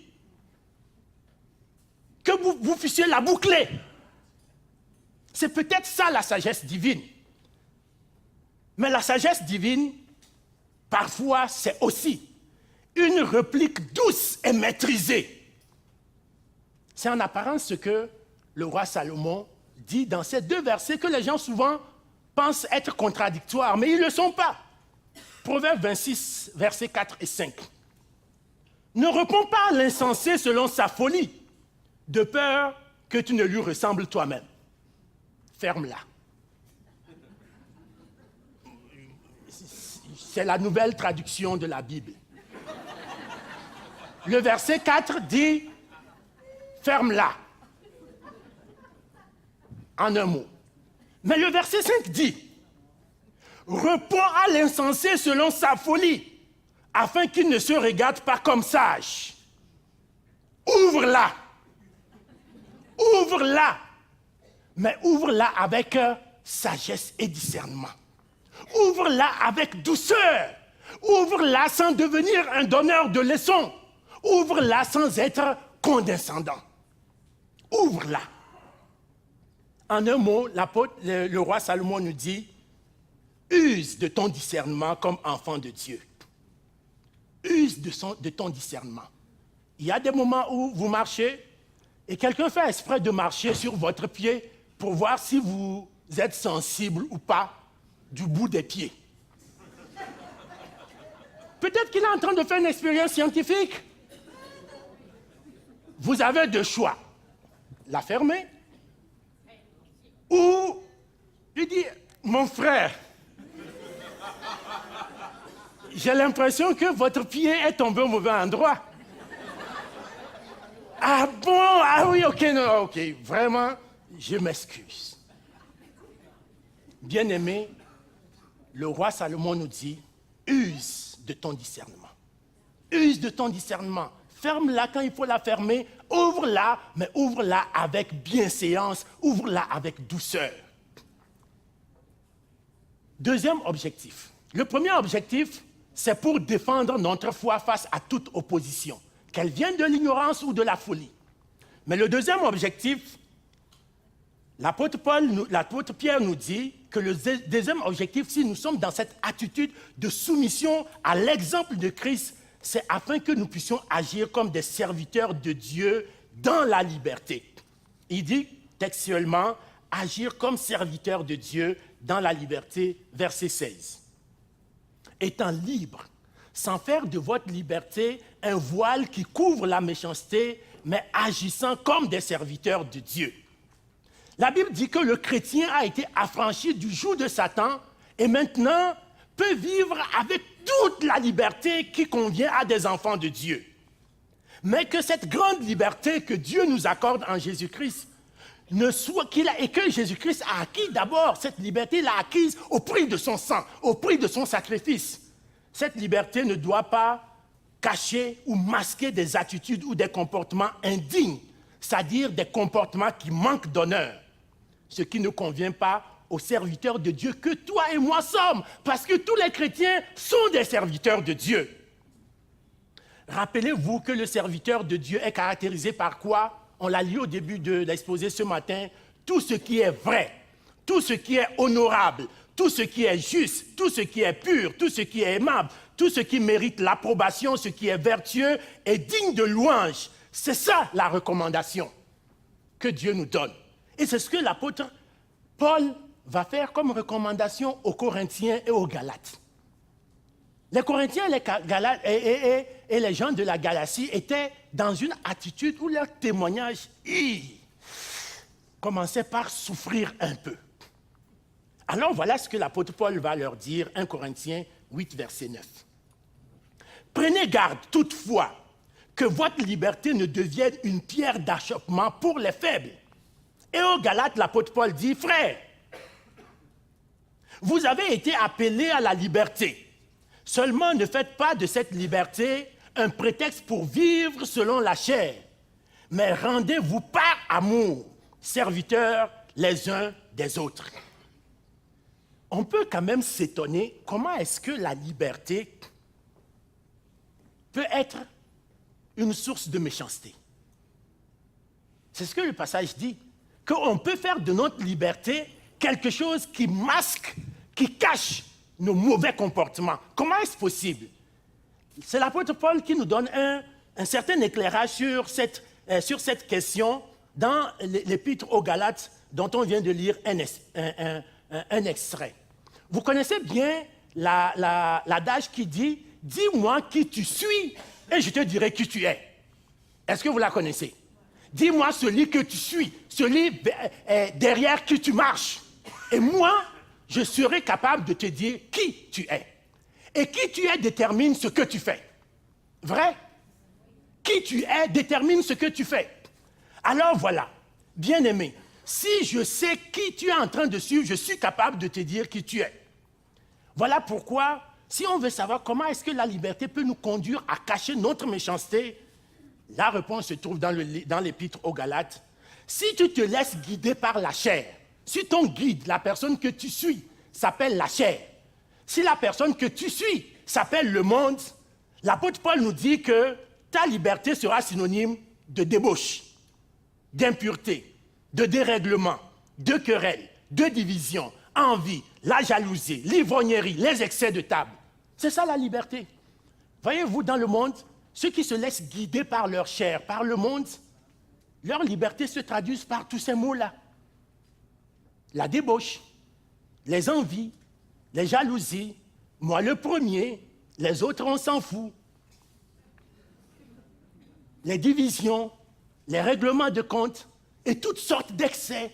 Que vous puissiez la boucler. C'est peut-être ça la sagesse divine. Mais la sagesse divine, parfois, c'est aussi une réplique douce et maîtrisée. C'est en apparence ce que le roi Salomon dit dans ces 2 versets que les gens souvent pensent être contradictoires, mais ils ne le sont pas. Proverbe 26, versets 4 et 5. Ne réponds pas à l'insensé selon sa folie, de peur que tu ne lui ressembles toi-même. Ferme-la. C'est la nouvelle traduction de la Bible. Le verset 4 dit « ferme-la » en un mot. Mais le verset 5 dit « réponds à l'insensé selon sa folie, afin qu'il ne se regarde pas comme sage. Ouvre-la. » Ouvre-la, mais ouvre-la avec sagesse et discernement. Ouvre-la avec douceur. Ouvre-la sans devenir un donneur de leçons. Ouvre-la sans être condescendant. Ouvre-la. En un mot, le roi Salomon nous dit, use de ton discernement comme enfant de Dieu. Use de ton discernement. Il y a des moments où vous marchez et quelqu'un fait exprès de marcher sur votre pied pour voir si vous êtes sensible ou pas du bout des pieds. Peut-être qu'il est en train de faire une expérience scientifique. Vous avez deux choix. La fermer ou lui dire, mon frère, j'ai l'impression que votre pied est tombé au mauvais endroit. Ah bon? Ah oui, ok, non, ok. Vraiment, je m'excuse. Bien-aimé, le roi Salomon nous dit, use de ton discernement. Use de ton discernement. Ferme-la quand il faut la fermer. Ouvre-la, mais ouvre-la avec bienséance. Ouvre-la avec douceur. Deuxième objectif. Le premier objectif, c'est pour défendre notre foi face à toute opposition, qu'elle vienne de l'ignorance ou de la folie. Mais le deuxième objectif, l'apôtre Pierre nous dit que le deuxième objectif, si nous sommes dans cette attitude de soumission à l'exemple de Christ, c'est afin que nous puissions agir comme des serviteurs de Dieu dans la liberté. Il dit textuellement, agir comme serviteurs de Dieu dans la liberté, verset 16. Étant libre, sans faire de votre liberté un voile qui couvre la méchanceté, mais agissant comme des serviteurs de Dieu. La Bible dit que le chrétien a été affranchi du joug de Satan et maintenant peut vivre avec toute la liberté qui convient à des enfants de Dieu. Mais que cette grande liberté que Dieu nous accorde en Jésus-Christ, et que Jésus-Christ a acquis d'abord, cette liberté, il l'a acquise au prix de son sang, au prix de son sacrifice. Cette liberté ne doit pas cacher ou masquer des attitudes ou des comportements indignes, c'est-à-dire des comportements qui manquent d'honneur, ce qui ne convient pas aux serviteurs de Dieu que toi et moi sommes, parce que tous les chrétiens sont des serviteurs de Dieu. Rappelez-vous que le serviteur de Dieu est caractérisé par quoi? On l'a lu au début de l'exposé ce matin, tout ce qui est vrai, tout ce qui est honorable, tout ce qui est juste, tout ce qui est pur, tout ce qui est aimable, tout ce qui mérite l'approbation, ce qui est vertueux et digne de louange. C'est ça la recommandation que Dieu nous donne. Et c'est ce que l'apôtre Paul va faire comme recommandation aux Corinthiens et aux Galates. Les Corinthiens et les gens de la Galatie étaient dans une attitude où leur témoignage commençait par souffrir un peu. Alors voilà ce que l'apôtre Paul va leur dire, 1 Corinthiens 8, verset 9. Prenez garde toutefois que votre liberté ne devienne une pierre d'achoppement pour les faibles. Et aux Galates, l'apôtre Paul dit, frères, vous avez été appelés à la liberté. Seulement ne faites pas de cette liberté un prétexte pour vivre selon la chair, mais rendez-vous par amour, serviteurs les uns des autres. On peut quand même s'étonner comment est-ce que la liberté peut être une source de méchanceté. C'est ce que le passage dit, qu'on peut faire de notre liberté quelque chose qui masque, qui cache nos mauvais comportements. Comment est-ce possible? C'est l'apôtre Paul qui nous donne un certain éclairage sur cette question dans l'épître aux Galates dont on vient de lire un extrait. Vous connaissez bien l'adage qui dit « Dis-moi qui tu suis et je te dirai qui tu es ». Est-ce que vous la connaissez? Dis-moi celui que tu suis, celui derrière qui tu marches. Et moi, je serai capable de te dire qui tu es. Et qui tu es détermine ce que tu fais. Vrai? Qui tu es détermine ce que tu fais. Alors voilà, bien-aimé, si je sais qui tu es en train de suivre, je suis capable de te dire qui tu es. Voilà pourquoi, si on veut savoir comment est-ce que la liberté peut nous conduire à cacher notre méchanceté, la réponse se trouve dans l'épître aux Galates. Si tu te laisses guider par la chair, si ton guide, la personne que tu suis, s'appelle la chair, si la personne que tu suis s'appelle le monde, l'apôtre Paul nous dit que ta liberté sera synonyme de débauche, d'impureté, de dérèglement, de querelle, de division, envie, la jalousie, l'ivrognerie, les excès de table. C'est ça la liberté. Voyez-vous, dans le monde, ceux qui se laissent guider par leur chair, par le monde, leur liberté se traduit par tous ces mots-là. La débauche, les envies, les jalousies, moi le premier, les autres on s'en fout. Les divisions, les règlements de compte et toutes sortes d'excès.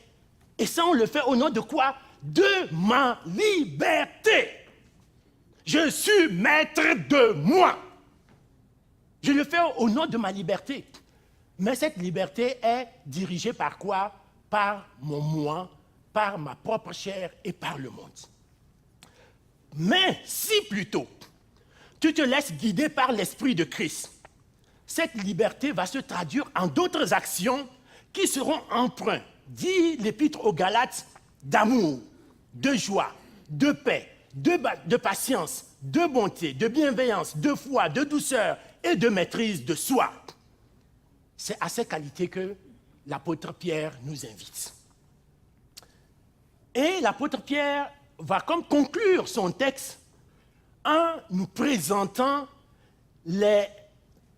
Et ça, on le fait au nom de quoi? De ma liberté. Je suis maître de moi. Je le fais au nom de ma liberté. Mais cette liberté est dirigée par quoi? Par mon moi, par ma propre chair et par le monde. Mais si plutôt tu te laisses guider par l'Esprit de Christ, cette liberté va se traduire en d'autres actions qui seront empreintes, dit l'Épître aux Galates, d'amour, de joie, de paix, de patience, de bonté, de bienveillance, de foi, de douceur et de maîtrise de soi. C'est à ces qualités que l'apôtre Pierre nous invite. Et l'apôtre Pierre va comme conclure son texte en nous présentant les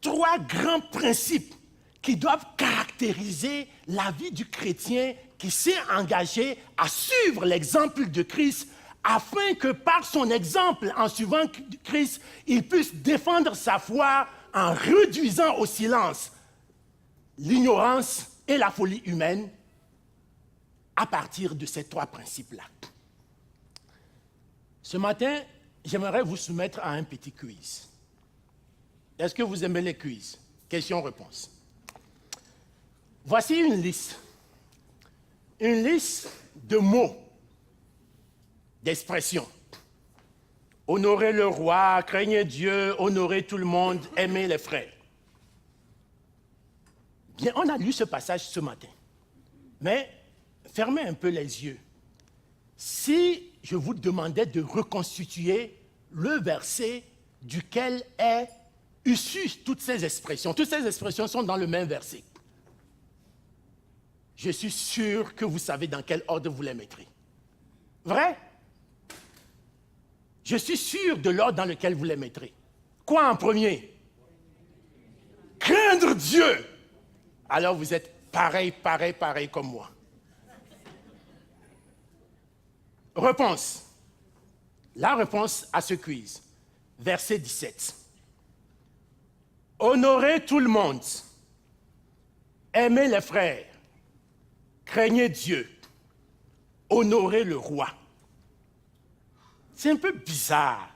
3 grands principes qui doivent caractériser la vie du chrétien qui s'est engagé à suivre l'exemple de Christ afin que par son exemple, en suivant Christ, il puisse défendre sa foi en réduisant au silence l'ignorance et la folie humaine à partir de ces 3 principes-là. Ce matin, j'aimerais vous soumettre à un petit quiz. Est-ce que vous aimez les quiz? Question-réponse. Voici une liste de mots, d'expressions. Honorer le roi, craigner Dieu, honorer tout le monde, aimer les frères. Bien, on a lu ce passage ce matin. Mais fermez un peu les yeux. Si je vous demandais de reconstituer le verset duquel est issue toutes ces expressions sont dans le même verset. Je suis sûr que vous savez dans quel ordre vous les mettrez. Vrai? Je suis sûr de l'ordre dans lequel vous les mettrez. Quoi en premier? Craindre Dieu. Alors vous êtes pareil comme moi. Réponse. La réponse à ce quiz. Verset 17. Honorez tout le monde. Aimez les frères. Craignez Dieu. Honorez le roi. C'est un peu bizarre.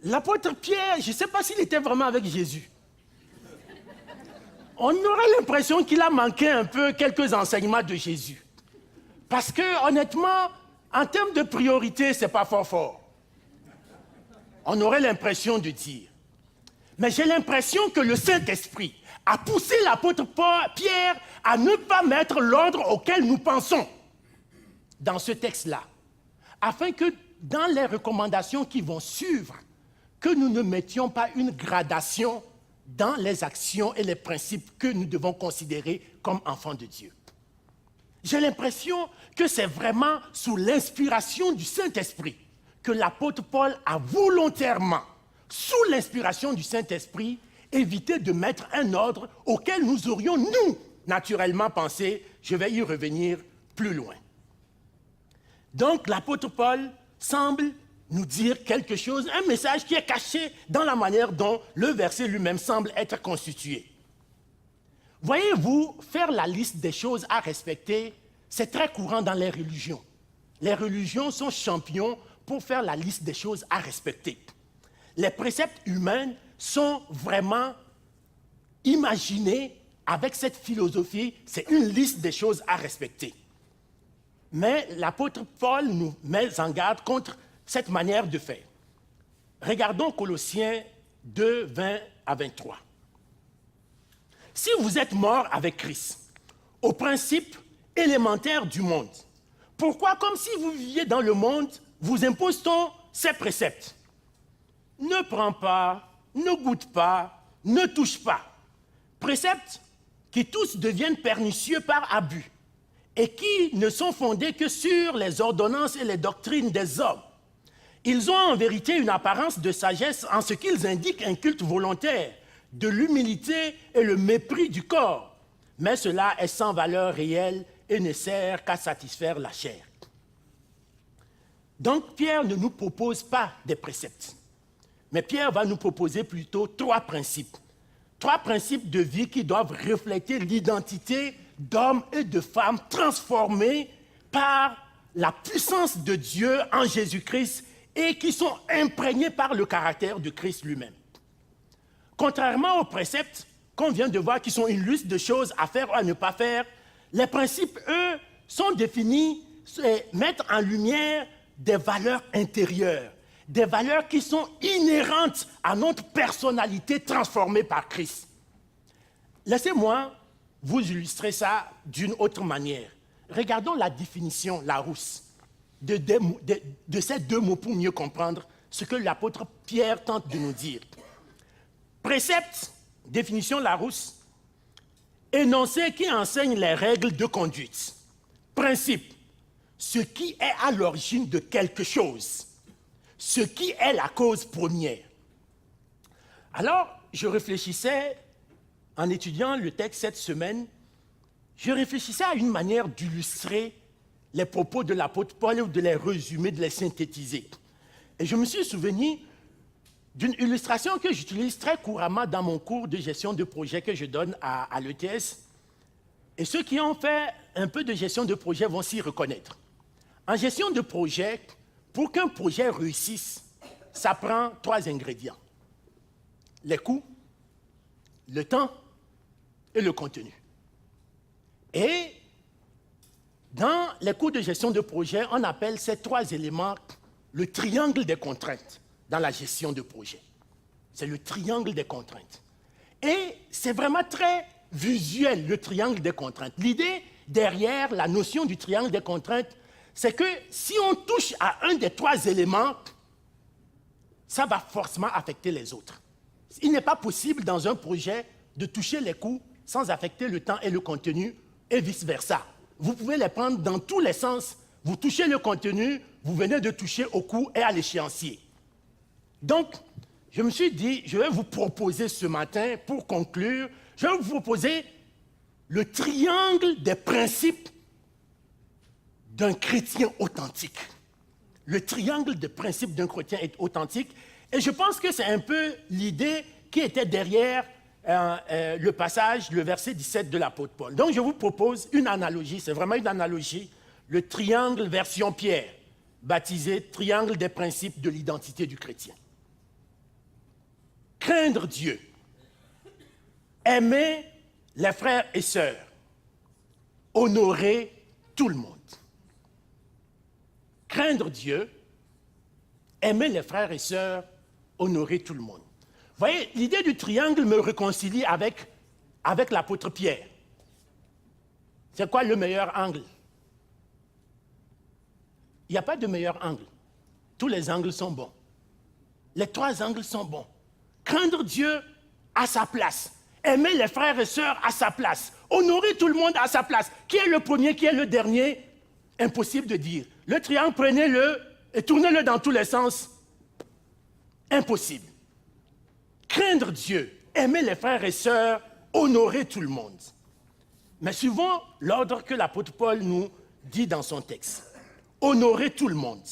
L'apôtre Pierre, je ne sais pas s'il était vraiment avec Jésus. On aurait l'impression qu'il a manqué un peu quelques enseignements de Jésus. Parce que, honnêtement, en termes de priorité, ce n'est pas fort. On aurait l'impression de dire. Mais j'ai l'impression que le Saint-Esprit a poussé l'apôtre Pierre à ne pas mettre l'ordre auquel nous pensons dans ce texte-là, afin que dans les recommandations qui vont suivre, que nous ne mettions pas une gradation dans les actions et les principes que nous devons considérer comme enfants de Dieu. J'ai l'impression que c'est vraiment sous l'inspiration du Saint-Esprit que l'apôtre Paul a volontairement, sous l'inspiration du Saint-Esprit, évité de mettre un ordre auquel nous aurions, nous, naturellement pensé. Je vais y revenir plus loin. Donc, l'apôtre Paul semble nous dire quelque chose, un message qui est caché dans la manière dont le verset lui-même semble être constitué. Voyez-vous, faire la liste des choses à respecter, c'est très courant dans les religions. Les religions sont champions pour faire la liste des choses à respecter. Les préceptes humains sont vraiment imaginés avec cette philosophie, c'est une liste des choses à respecter. Mais l'apôtre Paul nous met en garde contre cette manière de faire. Regardons Colossiens 2, 20 à 23. Si vous êtes morts avec Christ, au principe élémentaires du monde. Pourquoi, comme si vous viviez dans le monde, vous impose-t-on ces préceptes? Ne prends pas, ne goûte pas, ne touche pas. Préceptes qui tous deviennent pernicieux par abus et qui ne sont fondés que sur les ordonnances et les doctrines des hommes. Ils ont en vérité une apparence de sagesse en ce qu'ils indiquent un culte volontaire, de l'humilité et le mépris du corps. Mais cela est sans valeur réelle et ne sert qu'à satisfaire la chair. Donc Pierre ne nous propose pas des préceptes, mais Pierre va nous proposer plutôt 3 principes. 3 principes de vie qui doivent refléter l'identité d'hommes et de femmes transformés par la puissance de Dieu en Jésus-Christ et qui sont imprégnés par le caractère de Christ lui-même. Contrairement aux préceptes qu'on vient de voir, qui sont une liste de choses à faire ou à ne pas faire, les principes, eux, sont définis et mettent en lumière des valeurs intérieures, des valeurs qui sont inhérentes à notre personnalité transformée par Christ. Laissez-moi vous illustrer ça d'une autre manière. Regardons la définition Larousse de ces 2 mots pour mieux comprendre ce que l'apôtre Pierre tente de nous dire. Précepte, définition Larousse, énoncé qui enseigne les règles de conduite. Principe, ce qui est à l'origine de quelque chose, ce qui est la cause première. Alors, je réfléchissais, en étudiant le texte cette semaine, je réfléchissais à une manière d'illustrer les propos de l'apôtre Paul ou de les résumer, de les synthétiser. Et je me suis souvenu d'une illustration que j'utilise très couramment dans mon cours de gestion de projet que je donne à l'ETS. Et ceux qui ont fait un peu de gestion de projet vont s'y reconnaître. En gestion de projet, pour qu'un projet réussisse, ça prend 3 ingrédients. Les coûts, le temps et le contenu. Et dans les cours de gestion de projet, on appelle ces 3 éléments le triangle des contraintes dans la gestion de projet. C'est le triangle des contraintes. Et c'est vraiment très visuel, le triangle des contraintes. L'idée derrière la notion du triangle des contraintes, c'est que si on touche à un des 3 éléments, ça va forcément affecter les autres. Il n'est pas possible dans un projet de toucher les coûts sans affecter le temps et le contenu et vice-versa. Vous pouvez les prendre dans tous les sens. Vous touchez le contenu, vous venez de toucher au coût et à l'échéancier. Donc, je me suis dit, je vais vous proposer ce matin, pour conclure, je vais vous proposer le triangle des principes d'un chrétien authentique. Le triangle des principes d'un chrétien authentique. Et je pense que c'est un peu l'idée qui était derrière le passage, le verset 17 de l'apôtre Paul. Donc je vous propose une analogie, c'est vraiment une analogie, le triangle version Pierre, baptisé triangle des principes de l'identité du chrétien. Craindre Dieu, aimer les frères et sœurs, honorer tout le monde. Craindre Dieu, aimer les frères et sœurs, honorer tout le monde. Vous voyez, l'idée du triangle me réconcilie avec l'apôtre Pierre. C'est quoi le meilleur angle? Il n'y a pas de meilleur angle. Tous les angles sont bons. Les 3 angles sont bons. Craindre Dieu à sa place. Aimer les frères et sœurs à sa place. Honorer tout le monde à sa place. Qui est le premier, qui est le dernier? Impossible de dire. Le triangle, prenez-le et tournez-le dans tous les sens. Impossible. Craindre Dieu, aimer les frères et sœurs, honorer tout le monde. Mais suivons l'ordre que l'apôtre Paul nous dit dans son texte. Honorer tout le monde.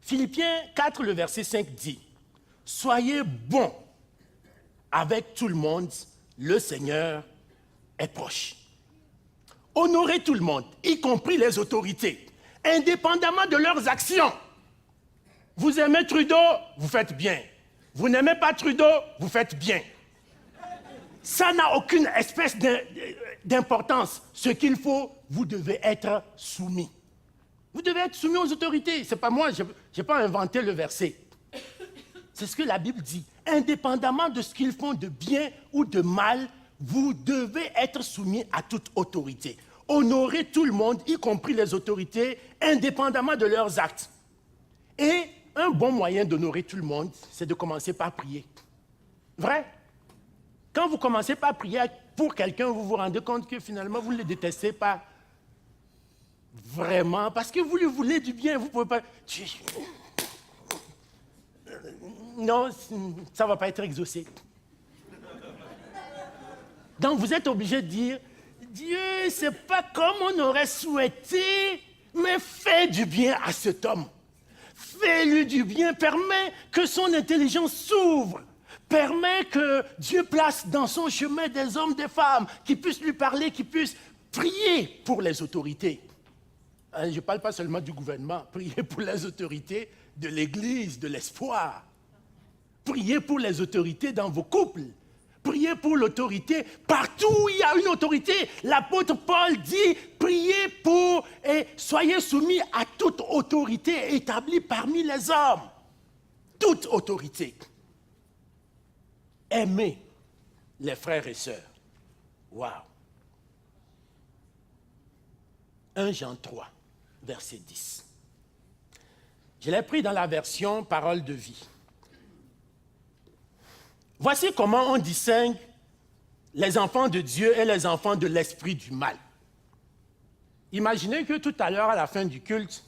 Philippiens 4, le verset 5 dit, « Soyez bons avec tout le monde, le Seigneur est proche. » Honorer tout le monde, y compris les autorités, indépendamment de leurs actions. Vous aimez Trudeau, vous faites bien. Vous n'aimez pas Trudeau, vous faites bien. Ça n'a aucune espèce d'importance. Ce qu'il faut, vous devez être soumis. Vous devez être soumis aux autorités. Ce n'est pas moi, je n'ai pas inventé le verset. C'est ce que la Bible dit. Indépendamment de ce qu'ils font de bien ou de mal, vous devez être soumis à toute autorité. honorer tout le monde, y compris les autorités, indépendamment de leurs actes. Et un bon moyen d'honorer tout le monde, c'est de commencer par prier. Vrai? Quand vous commencez par prier pour quelqu'un, vous vous rendez compte que finalement, vous ne le détestez pas vraiment, parce que vous lui voulez du bien. Vous ne pouvez pas... Non, ça ne va pas être exaucé. Donc, vous êtes obligé de dire, Dieu, ce n'est pas comme on aurait souhaité, mais fais du bien à cet homme. Fais-lui du bien, permets que son intelligence s'ouvre. Permets que Dieu place dans son chemin des hommes, des femmes, qui puissent lui parler, qui puissent prier pour les autorités. Je ne parle pas seulement du gouvernement, prier pour les autorités de l'Église, de l'espoir. Priez pour les autorités dans vos couples. Priez pour l'autorité. Partout où il y a une autorité, l'apôtre Paul dit, priez pour et soyez soumis à toute autorité établie parmi les hommes. Toute autorité. Aimez les frères et sœurs. Wow. 1 Jean 3, verset 10. Je l'ai pris dans la version Parole de vie. Voici comment on distingue les enfants de Dieu et les enfants de l'esprit du mal. Imaginez que tout à l'heure, à la fin du culte,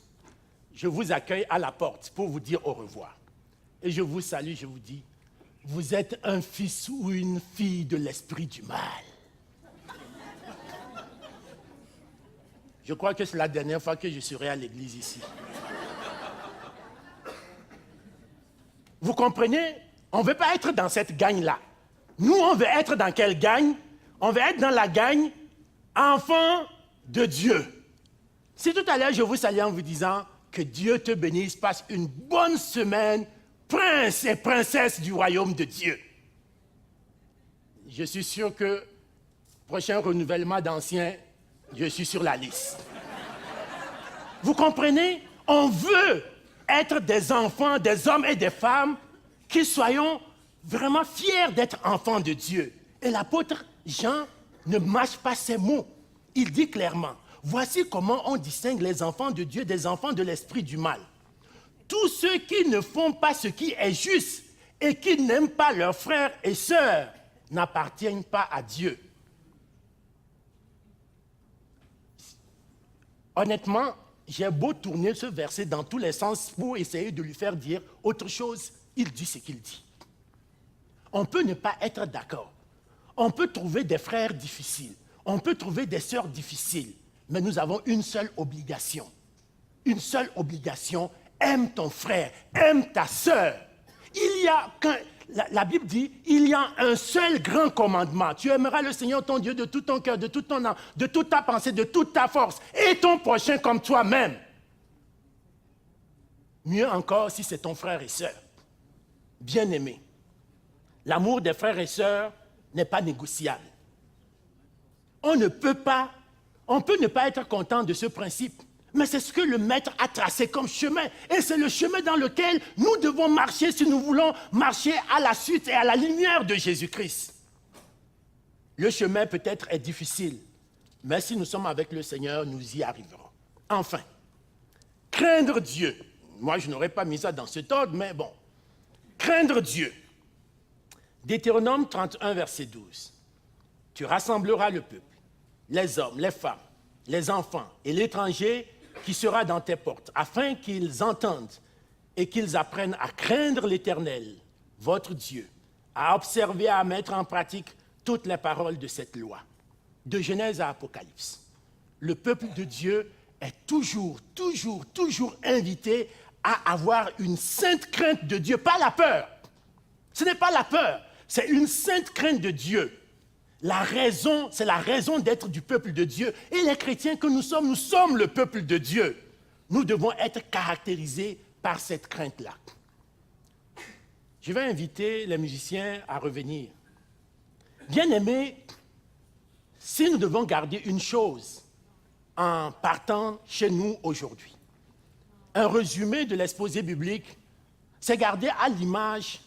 je vous accueille à la porte pour vous dire au revoir. Et je vous salue, je vous dis, vous êtes un fils ou une fille de l'esprit du mal. Je crois que c'est la dernière fois que je serai à l'église ici. Vous comprenez? On ne veut pas être dans cette gang-là. Nous, on veut être dans quelle gang? On veut être dans la gang enfant de Dieu. Si tout à l'heure, je vous salue en vous disant que Dieu te bénisse, passe une bonne semaine, prince et princesse du royaume de Dieu. Je suis sûr que prochain renouvellement d'anciens, je suis sur la liste. Vous comprenez? On veut être des enfants, des hommes et des femmes qui soyons vraiment fiers d'être enfants de Dieu. Et l'apôtre Jean ne mâche pas ses mots. Il dit clairement, voici comment on distingue les enfants de Dieu des enfants de l'esprit du mal. Tous ceux qui ne font pas ce qui est juste et qui n'aiment pas leurs frères et sœurs n'appartiennent pas à Dieu. Honnêtement, j'ai beau tourner ce verset dans tous les sens pour essayer de lui faire dire autre chose, il dit ce qu'il dit. On peut ne pas être d'accord. On peut trouver des frères difficiles. On peut trouver des sœurs difficiles. Mais nous avons une seule obligation. Une seule obligation. Aime ton frère. Aime ta sœur. La Bible dit, il y a un seul grand commandement. Tu aimeras le Seigneur ton Dieu de tout ton cœur, de toute ton âme, de toute ta pensée, de toute ta force. Et ton prochain comme toi-même. Mieux encore si c'est ton frère et sœur. Bien-aimé, l'amour des frères et sœurs n'est pas négociable. On peut ne pas être content de ce principe, mais c'est ce que le Maître a tracé comme chemin. Et c'est le chemin dans lequel nous devons marcher si nous voulons marcher à la suite et à la lumière de Jésus-Christ. Le chemin peut-être est difficile, mais si nous sommes avec le Seigneur, nous y arriverons. Enfin, craindre Dieu. Moi, je n'aurais pas mis ça dans cet ordre, mais bon. Craindre Dieu. Deutéronome 31, verset 12. Tu rassembleras le peuple, les hommes, les femmes, les enfants et l'étranger qui sera dans tes portes, afin qu'ils entendent et qu'ils apprennent à craindre l'Éternel, votre Dieu, à observer, à mettre en pratique toutes les paroles de cette loi. De Genèse à Apocalypse. Le peuple de Dieu est toujours invité à avoir une sainte crainte de Dieu, pas la peur. Ce n'est pas la peur, c'est une sainte crainte de Dieu. C'est la raison d'être du peuple de Dieu. Et les chrétiens que nous sommes le peuple de Dieu. Nous devons être caractérisés par cette crainte-là. Je vais inviter les musiciens à revenir. Bien-aimés, si nous devons garder une chose en partant chez nous aujourd'hui, un résumé de l'exposé biblique, c'est garder à l'image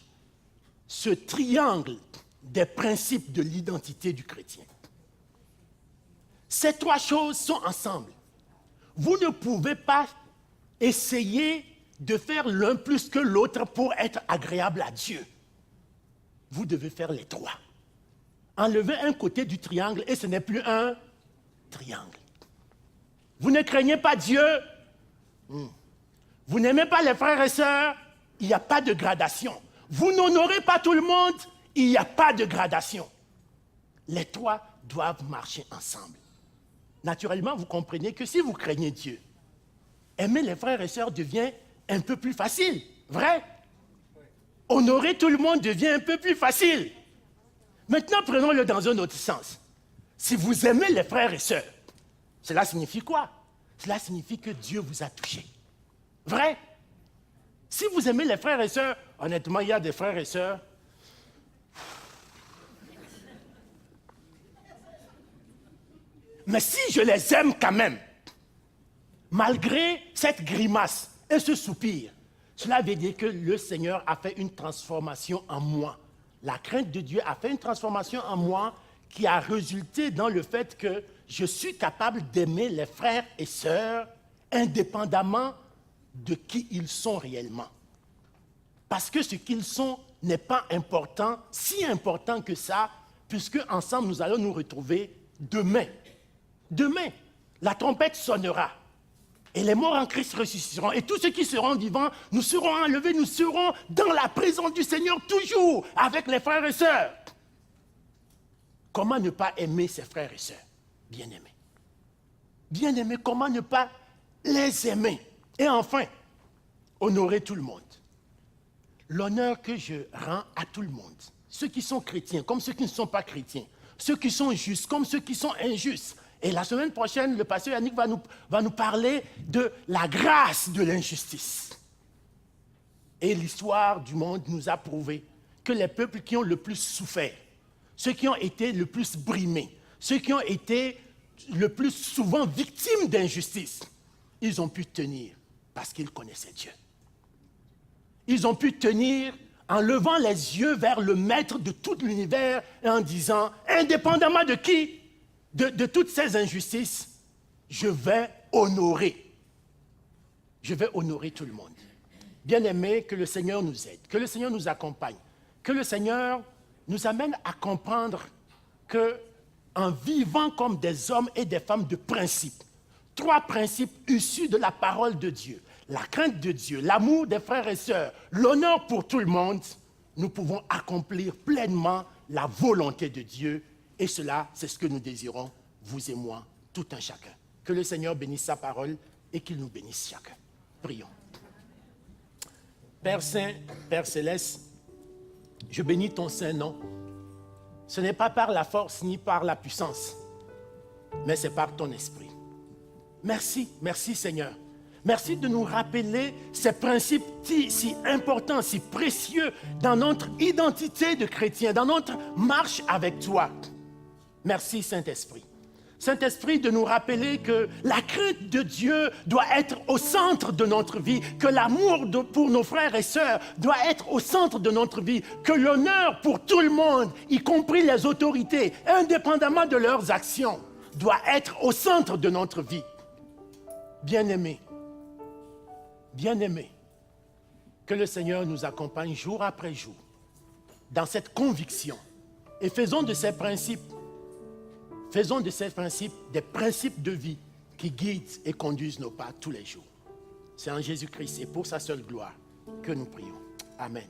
ce triangle des principes de l'identité du chrétien. Ces trois choses sont ensemble. Vous ne pouvez pas essayer de faire l'un plus que l'autre pour être agréable à Dieu. Vous devez faire les trois. Enlevez un côté du triangle et ce n'est plus un triangle. Vous ne craignez pas Dieu. Vous n'aimez pas les frères et sœurs. Il n'y a pas de gradation. Vous n'honorez pas tout le monde. Il n'y a pas de gradation. Les trois doivent marcher ensemble. Naturellement, vous comprenez que si vous craignez Dieu, aimer les frères et sœurs devient un peu plus facile. Vrai? Honorer tout le monde devient un peu plus facile. Maintenant, prenons-le dans un autre sens. Si vous aimez les frères et sœurs, cela signifie quoi? Cela signifie que Dieu vous a touché. Vrai? Si vous aimez les frères et sœurs, honnêtement, il y a des frères et sœurs. Mais si je les aime quand même, malgré cette grimace et ce soupir, cela veut dire que le Seigneur a fait une transformation en moi. La crainte de Dieu a fait une transformation en moi qui a résulté dans le fait que je suis capable d'aimer les frères et sœurs indépendamment de qui ils sont réellement. Parce que ce qu'ils sont n'est pas important, si important que ça, puisque ensemble nous allons nous retrouver demain. Demain, la trompette sonnera et les morts en Christ ressusciteront. Et tous ceux qui seront vivants, nous serons enlevés, nous serons dans la présence du Seigneur toujours avec les frères et sœurs. Comment ne pas aimer ses frères et sœurs? Bien-aimés. Bien-aimés, comment ne pas les aimer? Et enfin, honorer tout le monde. L'honneur que je rends à tout le monde, ceux qui sont chrétiens comme ceux qui ne sont pas chrétiens, ceux qui sont justes comme ceux qui sont injustes. Et la semaine prochaine, le pasteur Yannick va nous parler de la grâce de l'injustice. Et l'histoire du monde nous a prouvé que les peuples qui ont le plus souffert, ceux qui ont été le plus brimés, ceux qui ont été le plus souvent victimes d'injustice, ils ont pu tenir parce qu'ils connaissaient Dieu. Ils ont pu tenir en levant les yeux vers le maître de tout l'univers et en disant, indépendamment de qui, de toutes ces injustices, je vais honorer. Je vais honorer tout le monde. Bien-aimés, que le Seigneur nous aide, que le Seigneur nous accompagne, que le Seigneur nous amène à comprendre qu'en vivant comme des hommes et des femmes de principe, trois principes issus de la parole de Dieu, la crainte de Dieu, l'amour des frères et sœurs, l'honneur pour tout le monde, nous pouvons accomplir pleinement la volonté de Dieu. Et cela, c'est ce que nous désirons, vous et moi, tout un chacun. Que le Seigneur bénisse sa parole et qu'il nous bénisse chacun. Prions. Père Saint, Père Céleste, je bénis ton saint nom. Ce n'est pas par la force ni par la puissance, mais c'est par ton esprit. Merci, merci Seigneur. Merci de nous rappeler ces principes si importants, si précieux dans notre identité de chrétien, dans notre marche avec toi. Merci Saint-Esprit. Saint-Esprit, de nous rappeler que la crainte de Dieu doit être au centre de notre vie, que l'amour pour nos frères et sœurs doit être au centre de notre vie, que l'honneur pour tout le monde, y compris les autorités, indépendamment de leurs actions, doit être au centre de notre vie. Bien-aimés, bien-aimés, que le Seigneur nous accompagne jour après jour dans cette conviction et faisons de ces principes des principes de vie qui guident et conduisent nos pas tous les jours. C'est en Jésus-Christ et pour sa seule gloire que nous prions. Amen.